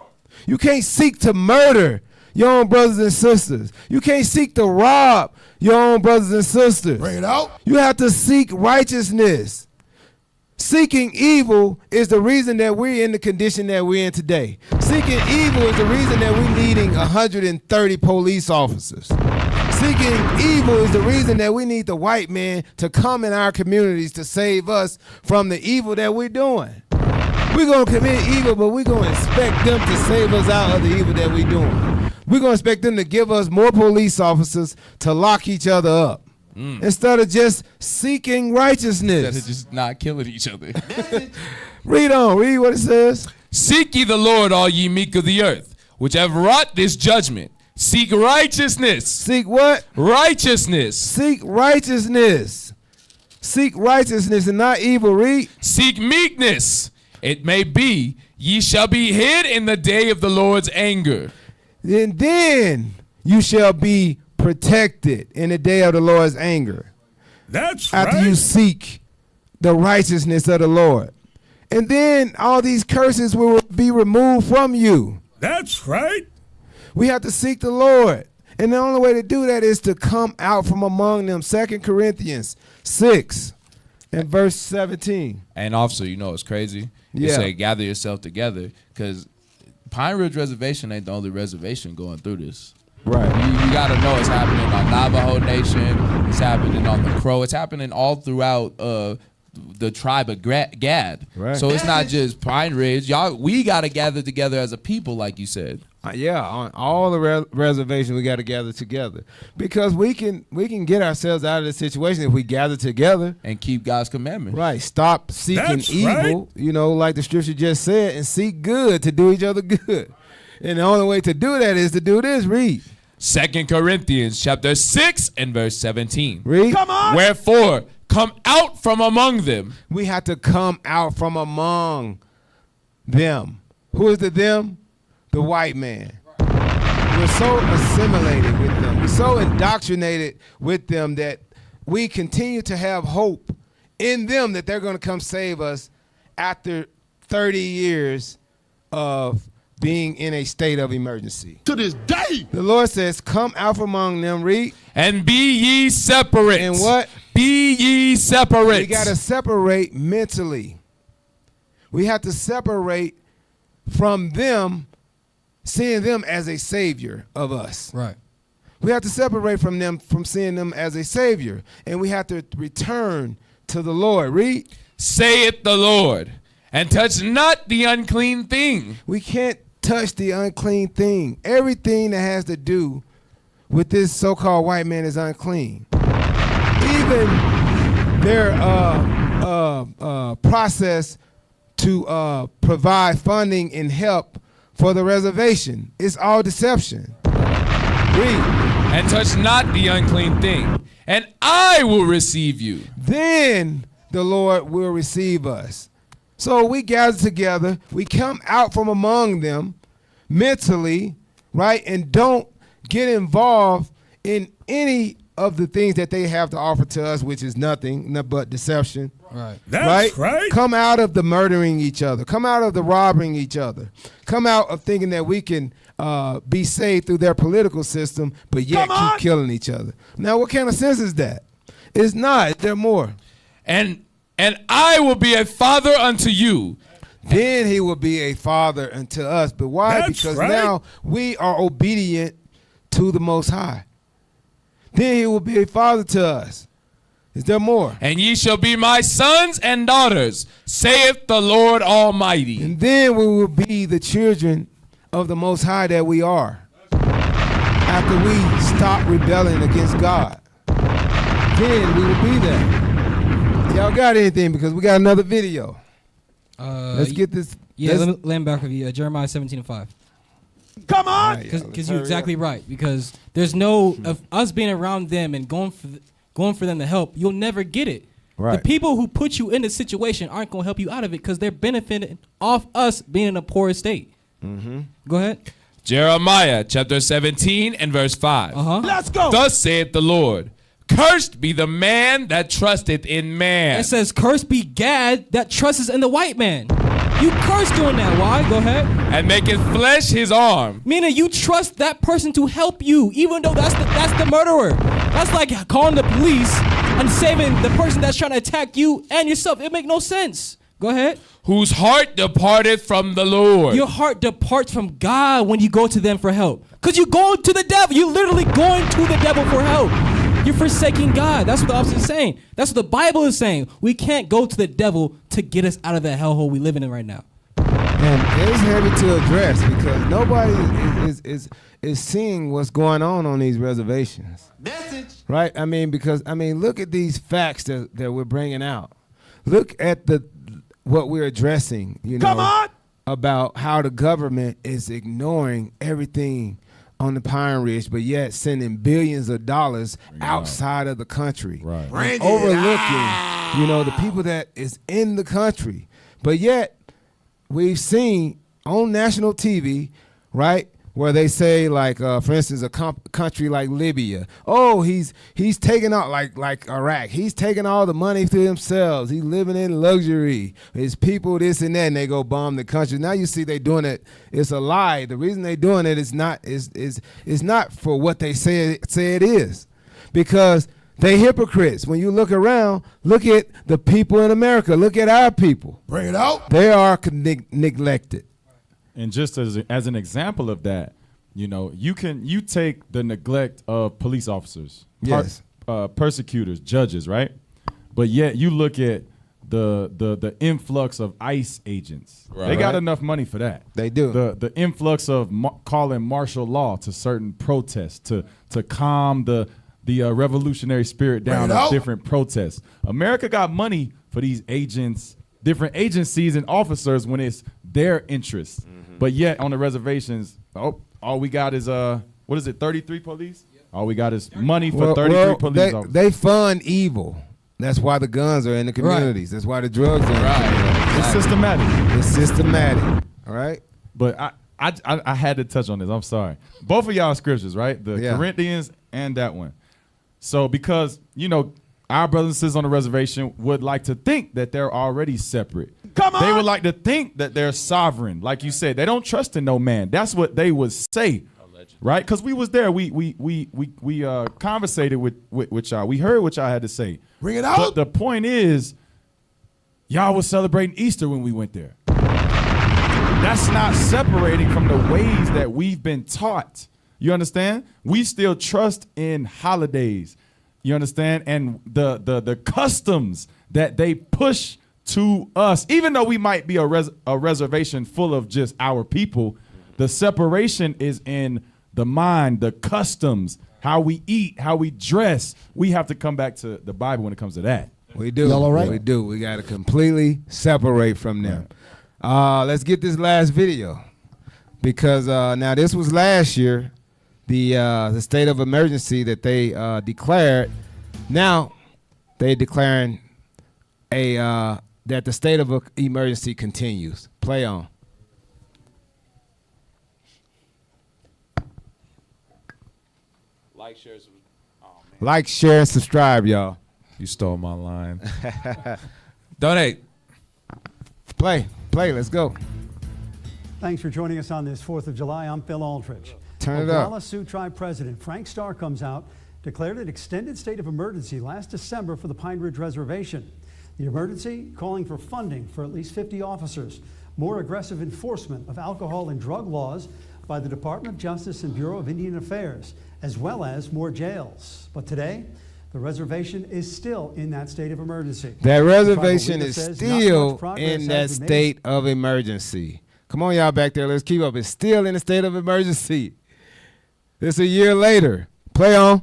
You can't seek to murder your own brothers and sisters. You can't seek to rob your own brothers and sisters. Bring it out. You have to seek righteousness. Seeking evil is the reason that we're in the condition that we're in today. Seeking evil is the reason that we're needing 130 police officers. Seeking evil is the reason that we need the white man to come in our communities to save us from the evil that we're doing. We're going to commit evil, but we're going to expect them to save us out of the evil that we're doing. We're going to expect them to give us more police officers to lock each other up. Instead of just seeking righteousness. Instead of just not killing each other. Read on. Read what it says. Seek ye the Lord, all ye meek of the earth, which have wrought this judgment. Seek righteousness. Seek what? Righteousness. Seek righteousness. Seek righteousness and not evil. Read. Seek meekness. It may be ye shall be hid in the day of the Lord's anger. And then you shall be protected in the day of the Lord's anger. That's after right. you seek the righteousness of the Lord. And then all these curses will be removed from you. That's right. We have to seek the Lord. And the only way to do that is to come out from among them. 2 Corinthians 6 and verse 17. And officer, you know it's crazy. You say gather yourself together, because Pine Ridge Reservation ain't the only reservation going through this. Right. You got to know it's happening on Navajo Nation. It's happening on the Crow. It's happening all throughout the tribe of Gad. Right. So it's not just Pine Ridge. Y'all, we got to gather together as a people, like you said. On all the reservations, we got to gather together because we can get ourselves out of this situation if we gather together and keep God's commandments. Right. Stop seeking evil, like the scripture just said, and seek good to do each other good. And the only way to do that is to do this. Read. 2 Corinthians chapter 6 and verse 17. Read. Come on. Wherefore, come out from among them. We have to come out from among them. Who is the them? The white man. We're so assimilated with them. We're so indoctrinated with them that we continue to have hope in them that they're going to come save us after 30 years of being in a state of emergency. To this day. The Lord says, come out from among them, read. And be ye separate. And what? Be ye separate. We got to separate mentally. We have to separate from them, seeing them as a savior of us. Right. We have to separate from them, from seeing them as a savior. And we have to return to the Lord. Read. Saith the Lord, and touch not the unclean thing. We can't touch the unclean thing. Everything that has to do with this so-called white man is unclean. Even their process to provide funding and help for the reservation, it's all deception. Read. And touch not the unclean thing, and I will receive you. Then the Lord will receive us. So we gather together, we come out from among them mentally, right? And don't get involved in any of the things that they have to offer to us, which is nothing but deception. Right. That's right. Come out of the murdering each other. Come out of the robbing each other. Come out of thinking that we can be saved through their political system, but yet keep killing each other. Now, what kind of sense is that? It's not. There more. And I will be a father unto you. Then he will be a father unto us. But why? That's because right. now we are obedient to the Most High. Then he will be a father to us. Is there more? And ye shall be my sons and daughters, saith the Lord Almighty. And then we will be the children of the Most High that we are. After we stop rebelling against God, then we will be that. Y'all got anything? Because we got another video. Let's get this. Yeah, let me back with you. Jeremiah 17:5. Come on! Because you're exactly right. Because there's no of us being around them and going for them to help. You'll never get it. Right. The people who put you in the situation aren't going to help you out of it because they're benefiting off us being in a poor state. Mm-hmm. Go ahead. Jeremiah chapter 17 and verse 5. Let's go. Thus saith the Lord, cursed be the man that trusteth in man. It says, cursed be Gad that trusteth in the white man. You cursed doing that. Why? Go ahead. And maketh flesh his arm. Meaning you trust that person to help you, even though that's the murderer. That's like calling the police and saving the person that's trying to attack you and yourself. It make no sense. Go ahead. Whose heart departeth from the Lord. Your heart departs from God when you go to them for help. Because you're going to the devil. You're literally going to the devil for help. You're forsaking God. That's what the opposite is saying. That's what the Bible is saying. We can't go to the devil to get us out of that hellhole we live in right now. And it's heavy to address because nobody is seeing what's going on these reservations. Message. Right? Because look at these facts that we're bringing out. Look at what we're addressing, Come on! about how the government is ignoring everything on the Pine Ridge, but yet sending billions of dollars outside of the country. Right. And overlooking, the people that is in the country. But yet, we've seen on national TV, right, where they say, like, for instance, a country like Libya. Oh, he's taking out, like Iraq. He's taking all the money to themselves. He's living in luxury. His people, this and that, and they go bomb the country. Now you see they doing it. It's a lie. The reason they doing it is not for what they say it is, because they hypocrites. When you look around, look at the people in America. Look at our people. Bring it out. They are neglected. And just as an example of that, you take the neglect of police officers, yes, persecutors, judges, right? But yet you look at the influx of ICE agents. Right. They got Right. enough money for that. They do. The influx of calling martial law to certain protests to calm the revolutionary spirit down Bring it of out. different protests. America got money for these agents, different agencies and officers when it's their interests. But yet on the reservations, all we got is 33 police? All we got is money for 33 police officers. They fund evil. That's why the guns are in the communities. That's why the drugs are in the communities. It's systematic. It's systematic. All right? But I had to touch on this. I'm sorry. Both of y'all scriptures, right? The Yeah. Corinthians and that one. So because, our brothers and sisters on the reservation would like to think that they're already separate. Come on! They would like to think that they're sovereign. Like you said, they don't trust in no man. That's what they would say. Right? Because we was there. We conversated with y'all. We heard what y'all had to say. Bring it out. But the point is, y'all was celebrating Easter when we went there. That's not separating from the ways that we've been taught. You understand? We still trust in holidays. You understand? And the customs that they push to us, even though we might be a reservation full of just our people, the separation is in the mind, the customs, how we eat, how we dress. We have to come back to the Bible when it comes to that. We do. Y'all all right? We do. We got to completely separate from them. Let's get this last video because now this was last year, the state of emergency that they declared. Now they declaring that the state of emergency continues. Play on. Like, share, and subscribe, y'all. You stole my line. Donate. Play, let's go. Thanks for joining us on this 4th of July. I'm Phil Aldrich. Turn it up. Oglala Sioux Tribe President Frank Starr comes out, declared an extended state of emergency last December for the Pine Ridge Reservation. The emergency calling for funding for at least 50 officers, more aggressive enforcement of alcohol and drug laws by the Department of Justice and Bureau of Indian Affairs, as well as more jails. But today, the reservation is still in that state of emergency. That reservation The tribal leader is says still not much progress in has that been made. state of emergency. Come on, y'all back there. Let's keep up. It's still in a state of emergency. It's a year later. Play on.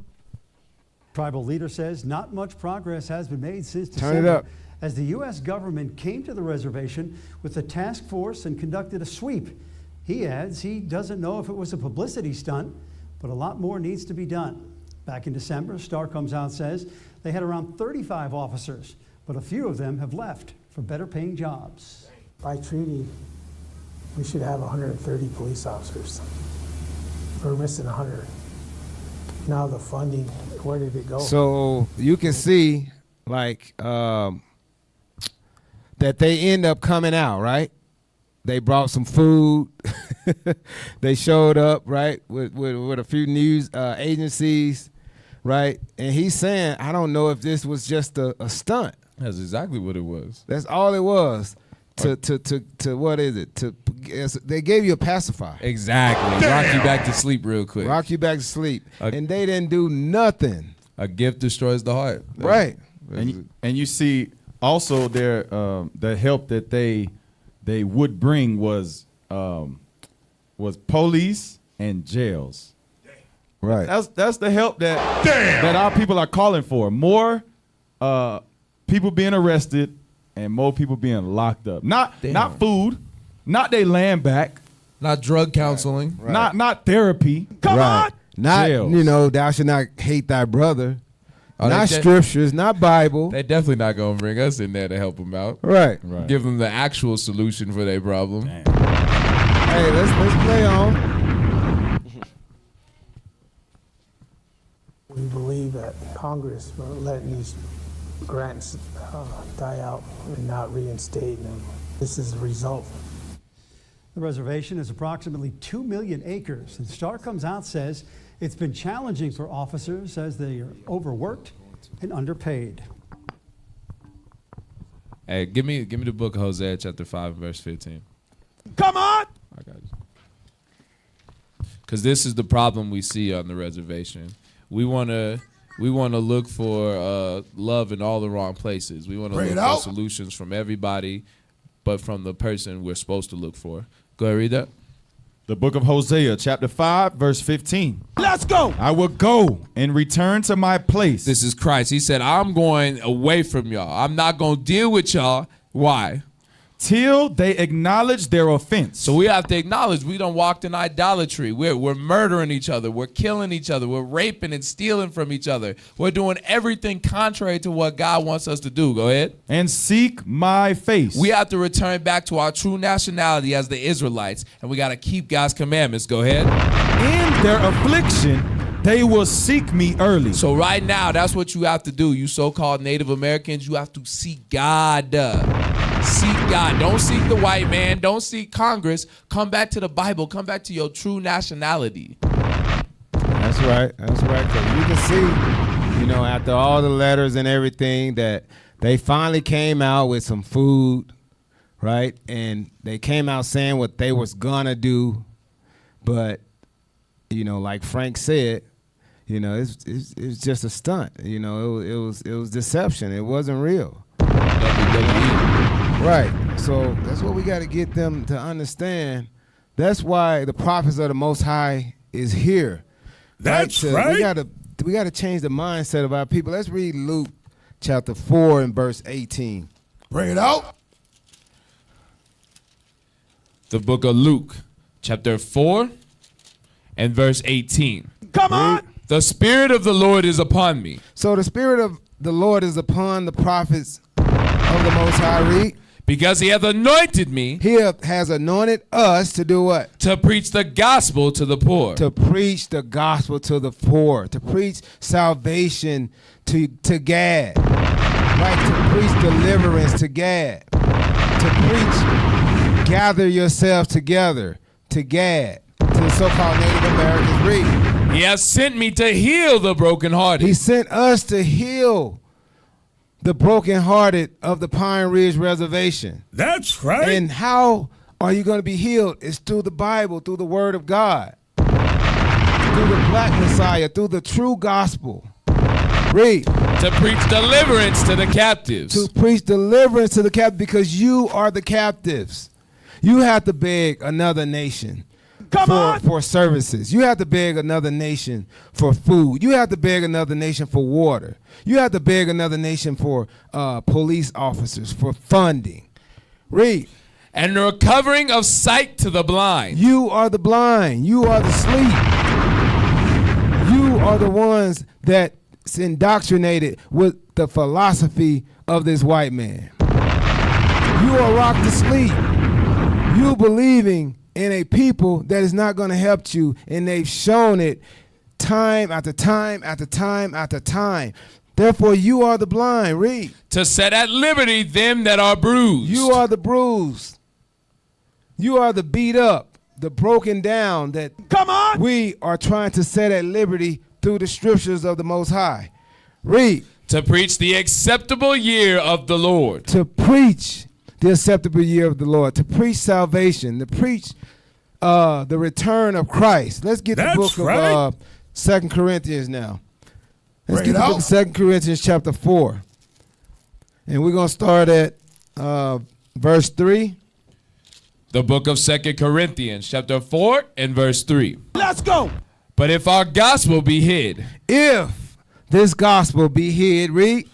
Tribal leader says not much progress has been made since Turn it December up. as the U.S. government came to the reservation with a task force and conducted a sweep. He adds he doesn't know if it was a publicity stunt, but a lot more needs to be done. Back in December, Starr comes out and says they had around 35 officers, but a few of them have left for better paying jobs. By treaty, we should have 130 police officers. We're missing 100. Now the funding, where did it go? So you can see, like, that they end up coming out, right? They brought some food. They showed up, right, with a few news agencies, right? And he's saying, I don't know if this was just a stunt. That's exactly what it was. That's all it was. To what is it? They gave you a pacifier. Exactly. Damn. Rock you back to sleep real quick. Rock you back to sleep. And they didn't do nothing. A gift destroys the heart. Right. And you see also their the help that they would bring was police and jails. Right. That's the help that our people are calling for. More people being arrested and more people being locked up. Not food, not their land back, not drug counseling, not therapy. Come on. Not, Jails. thou should not hate thy brother. Oh, not they scriptures, not Bible. They definitely not gonna bring us in there to help them out. Right. Give them the actual solution for their problem. Hey, let's play on. We believe that Congress will let these grants die out and not reinstate them. This is the result. The reservation is approximately 2 million acres, and Starr comes out says it's been challenging for officers as they are overworked and underpaid. Hey, give me the book of Hosea chapter 5 verse 15. Come on! I got you. Because this is the problem we see on the reservation. We want to We want to look for love in all the wrong places. We want to look for solutions from everybody, but from the person we're supposed to look for. Go ahead, read that. The book of Hosea, chapter 5, verse 15. Let's go. I will go and return to my place. This is Christ. He said, I'm going away from y'all. I'm not going to deal with y'all. Why? Till they acknowledge their offense. So we have to acknowledge we done walked in idolatry. We're murdering each other. We're killing each other. We're raping and stealing from each other. We're doing everything contrary to what God wants us to do. Go ahead. And seek my face. We have to return back to our true nationality as the Israelites, and we got to keep God's commandments. Go ahead. In their affliction, they will seek me early. So right now, that's what you have to do. You so-called Native Americans, you have to seek God. Seek God. Don't seek the white man. Don't seek Congress. Come back to the Bible. Come back to your true nationality. That's right. That's right. 'Cause you can see, after all the letters and everything, that they finally came out with some food, right? And they came out saying what they was gonna do, but like Frank said, it's just a stunt. It was deception. It wasn't real. Right. So that's what we got to get them to understand. That's why the prophets of the Most High is here. That's right. We got to change the mindset of our people. Let's read Luke chapter 4 and verse 18. Bring it out. The book of Luke, chapter 4 and verse 18. Come on. The Spirit of the Lord is upon me. So the Spirit of the Lord is upon the prophets of the Most High. Read. Because he hath anointed me. He has anointed us to do what? To preach the gospel to the poor. To preach the gospel to the poor. To preach salvation to Gad. Right? To preach deliverance to Gad. To preach gather yourselves together to Gad. To the so-called Native Americans. Read. He has sent me to heal the brokenhearted. He sent us to heal the brokenhearted of the Pine Ridge Reservation. That's right. And how are you going to be healed? It's through the Bible, through the Word of God, through the Black Messiah, through the true gospel. Read. To preach deliverance to the captives. To preach deliverance to the captives, because you are the captives. You have to beg another nation for services. You have to beg another nation for food. You have to beg another nation for water. You have to beg another nation for police officers, for funding. Read. And the recovering of sight to the blind. You are the blind. You are the sleep. You are the ones that's indoctrinated with the philosophy of this white man. You are rocked to sleep. You believing in a people that is not going to help you, and they've shown it time after time after time after time. Therefore, you are the blind. Read. To set at liberty them that are bruised. You are the bruised. You are the beat up, the broken down that we are trying to set at liberty through the scriptures of the Most High. Read. To preach the acceptable year of the Lord. To preach the acceptable year of the Lord, to preach salvation, to preach the return of Christ. Let's get the book of 2 Corinthians now. Let's get the book of 2 Corinthians chapter 4. And we're going to start at verse 3. The book of 2 Corinthians chapter 4 and verse 3. Let's go. But if our gospel be hid. If this gospel be hid, read.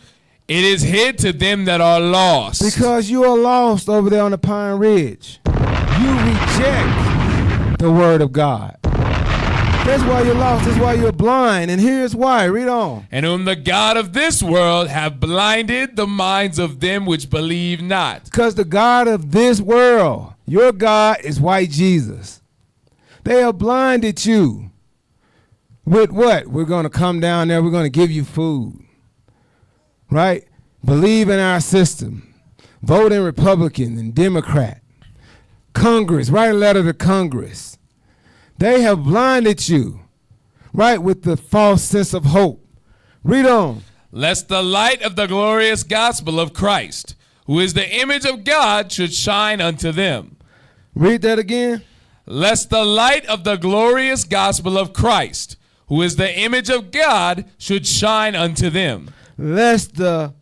It is hid to them that are lost. Because you are lost over there on the Pine Ridge. You reject the word of God. That's why you're lost. That's why you're blind. And here's why. Read on. And whom the God of this world have blinded the minds of them which believe not. Because the God of this world, your God is white Jesus. They have blinded you. With what? We're going to come down there. We're going to give you food. Right? Believe in our system. Vote in Republican and Democrat. Congress. Write a letter to Congress. They have blinded you. Right? With the false sense of hope. Read on. Lest the light of the glorious gospel of Christ, who is the image of God, should shine unto them. Read that again. Lest the light of the glorious gospel of Christ, who is the image of God, should shine unto them. Lest the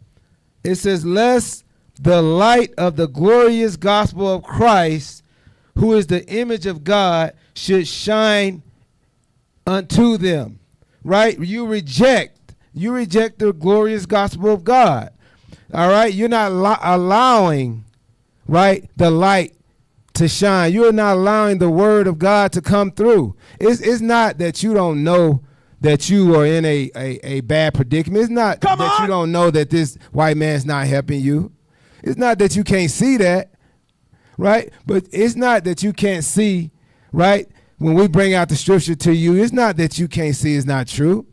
light of the glorious gospel of Christ, who is the image of God, should shine unto them. Right? You reject the glorious gospel of God. All right? You're not allowing, right, the light to shine. You're not allowing the word of God to come through. It's not that you don't know that you are in a bad predicament. It's not that you don't know that this white man's not helping you. It's not that you can't see that, right? But it's not that you can't see, right? When we bring out the scripture to you, it's not that you can't see it's not true,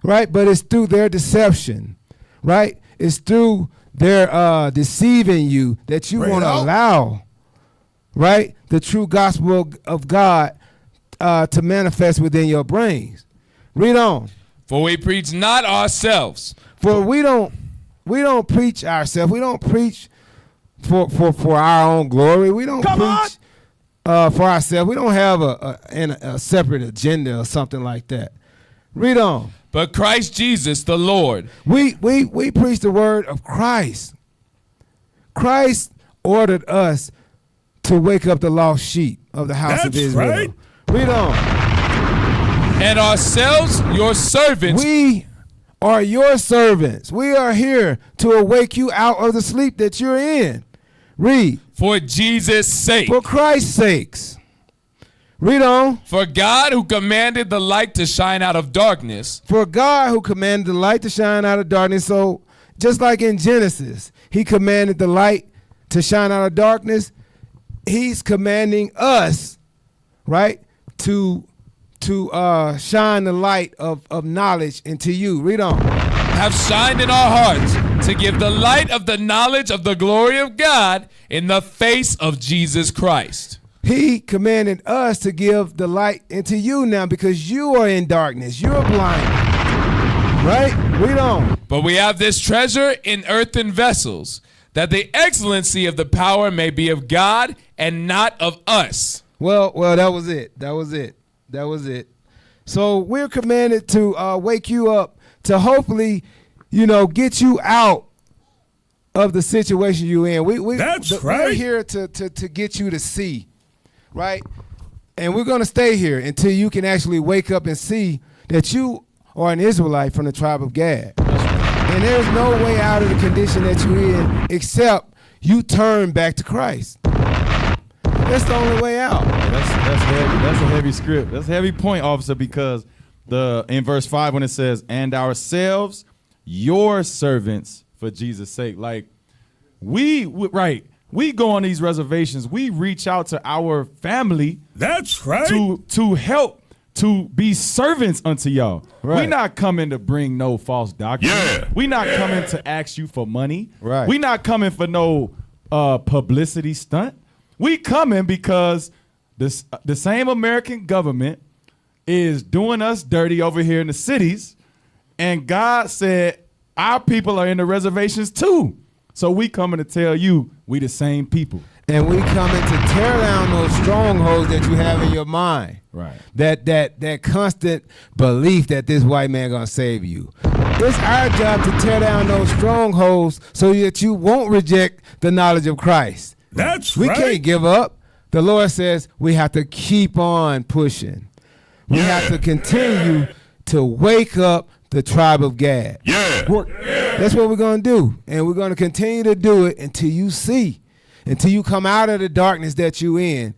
right? But it's through their deception, right? It's through their deceiving you that you want to allow, right, the true gospel of God to manifest within your brains. Read on. For we preach not ourselves. For we don't preach ourselves. We don't preach for our own glory. We don't preach for ourselves. We don't have a separate agenda or something like that. Read on. But Christ Jesus the Lord. We preach the word of Christ. Christ ordered us to wake up the lost sheep of the house of Israel. Right. Read on. And ourselves your servants. We are your servants. We are here to awake you out of the sleep that you're in. Read. For Jesus' sake. For Christ's sakes. Read on. For God who commanded the light to shine out of darkness. For God who commanded the light to shine out of darkness. So just like in Genesis, he commanded the light to shine out of darkness. He's commanding us, right, to shine the light of knowledge into you. Read on. Have shined in our hearts to give the light of the knowledge of the glory of God in the face of Jesus Christ. He commanded us to give the light into you now because you are in darkness. You're blind. Right? Read on. But we have this treasure in earthen vessels, that the excellency of the power may be of God and not of us. Well, that was it. So we're commanded to wake you up to hopefully, get you out of the situation you're in. We're here to get you to see, right? And we're going to stay here until you can actually wake up and see that you are an Israelite from the tribe of Gad. And there's no way out of the condition that you're in except you turn back to Christ. That's the only way out. That's heavy. That's a heavy script. That's a heavy point, officer, because in verse 5 when it says, and ourselves, your servants for Jesus' sake. Like, we go on these reservations. We reach out to our family. That's right. To help, to be servants unto y'all. Right. We not coming to bring no false doctrine. Yeah. We not coming to ask you for money. Right. We not coming for no publicity stunt. We coming because the same American government is doing us dirty over here in the cities, and God said our people are in the reservations too. So we coming to tell you we the same people. And we coming to tear down those strongholds that you have in your mind. Right. That constant belief that this white man gonna save you. It's our job to tear down those strongholds so that you won't reject the knowledge of Christ. That's we right. can't give up. The Lord says we have to keep on pushing. We have to continue to wake up the tribe of Gad. That's what we're going to do. And we're going to continue to do it until you see, until you come out of the darkness that you're in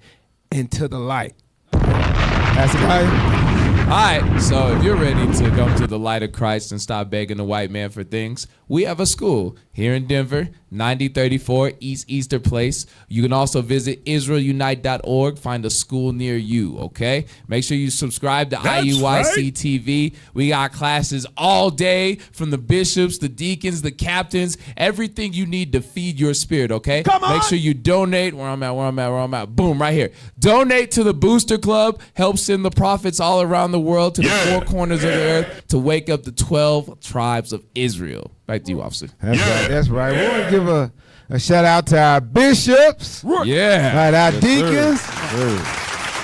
into the light. That's right. All right, so if you're ready to come to the light of Christ and stop begging the white man for things, we have a school here in Denver, 9034 East Easter Place. You can also visit IsraelUnite.org, find a school near you, okay? Make sure you subscribe to IUIC TV. We got classes all day from the bishops, the deacons, the captains, everything you need to feed your spirit, okay? Come on! Make sure you donate. Where I'm at. Boom, right here. Donate to the Booster Club. Help send the prophets all around the world to the four corners of the earth to wake up the 12 tribes of Israel. Back to you, officer. That's right. We want to give a shout out to our bishops. Yeah. Right, our deacons,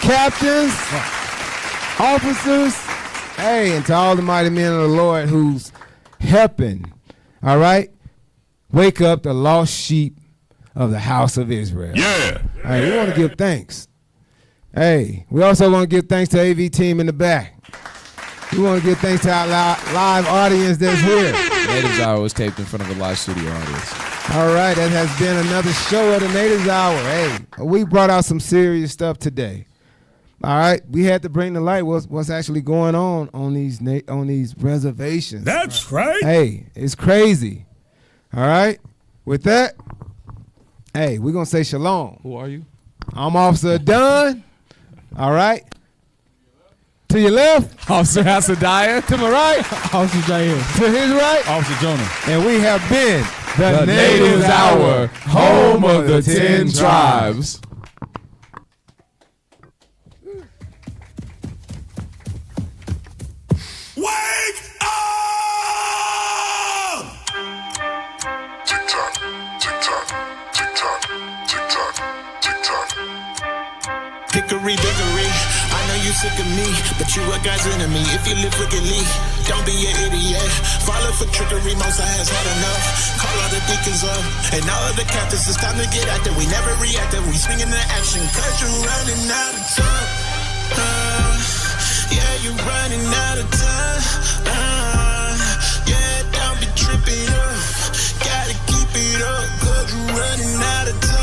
captains, officers, Hey, and to all the mighty men of the Lord who's helping, all right, wake up the lost sheep of the house of Israel. Yeah. All right, we want to give thanks. Hey, we also want to give thanks to AV team in the back. We want to give thanks to our live audience that's here. Natives Hour was taped in front of a live studio audience. All right, that has been another show of the Natives Hour. Hey, we brought out some serious stuff today. All right, we had to bring to light what's actually going on these reservations. That's right. Hey, it's crazy. All right, with that, hey, we're gonna say shalom. Who are you? I'm Officer Dunn. All right. To your left, Officer Hasadiah. To my right, Officer Jair. To his right, Officer Jonah. And we have been the Natives Hour, home of the 10 tribes. Wake up! Tick-tock, tick-tock, tick-tock, tick-tock, tick-tock. Hickory dickory, I know you sick of me, but you a God's enemy if you live wickedly. Don't be an idiot, follow for trickery, Mosa has had enough. Call all the deacons up, and all of the captains, it's time to get out there. We never reacted, we swing into action, cause you're running out of time. Yeah, you're running out of time. Yeah, don't be tripping up, gotta keep it up, cause you're running out of time.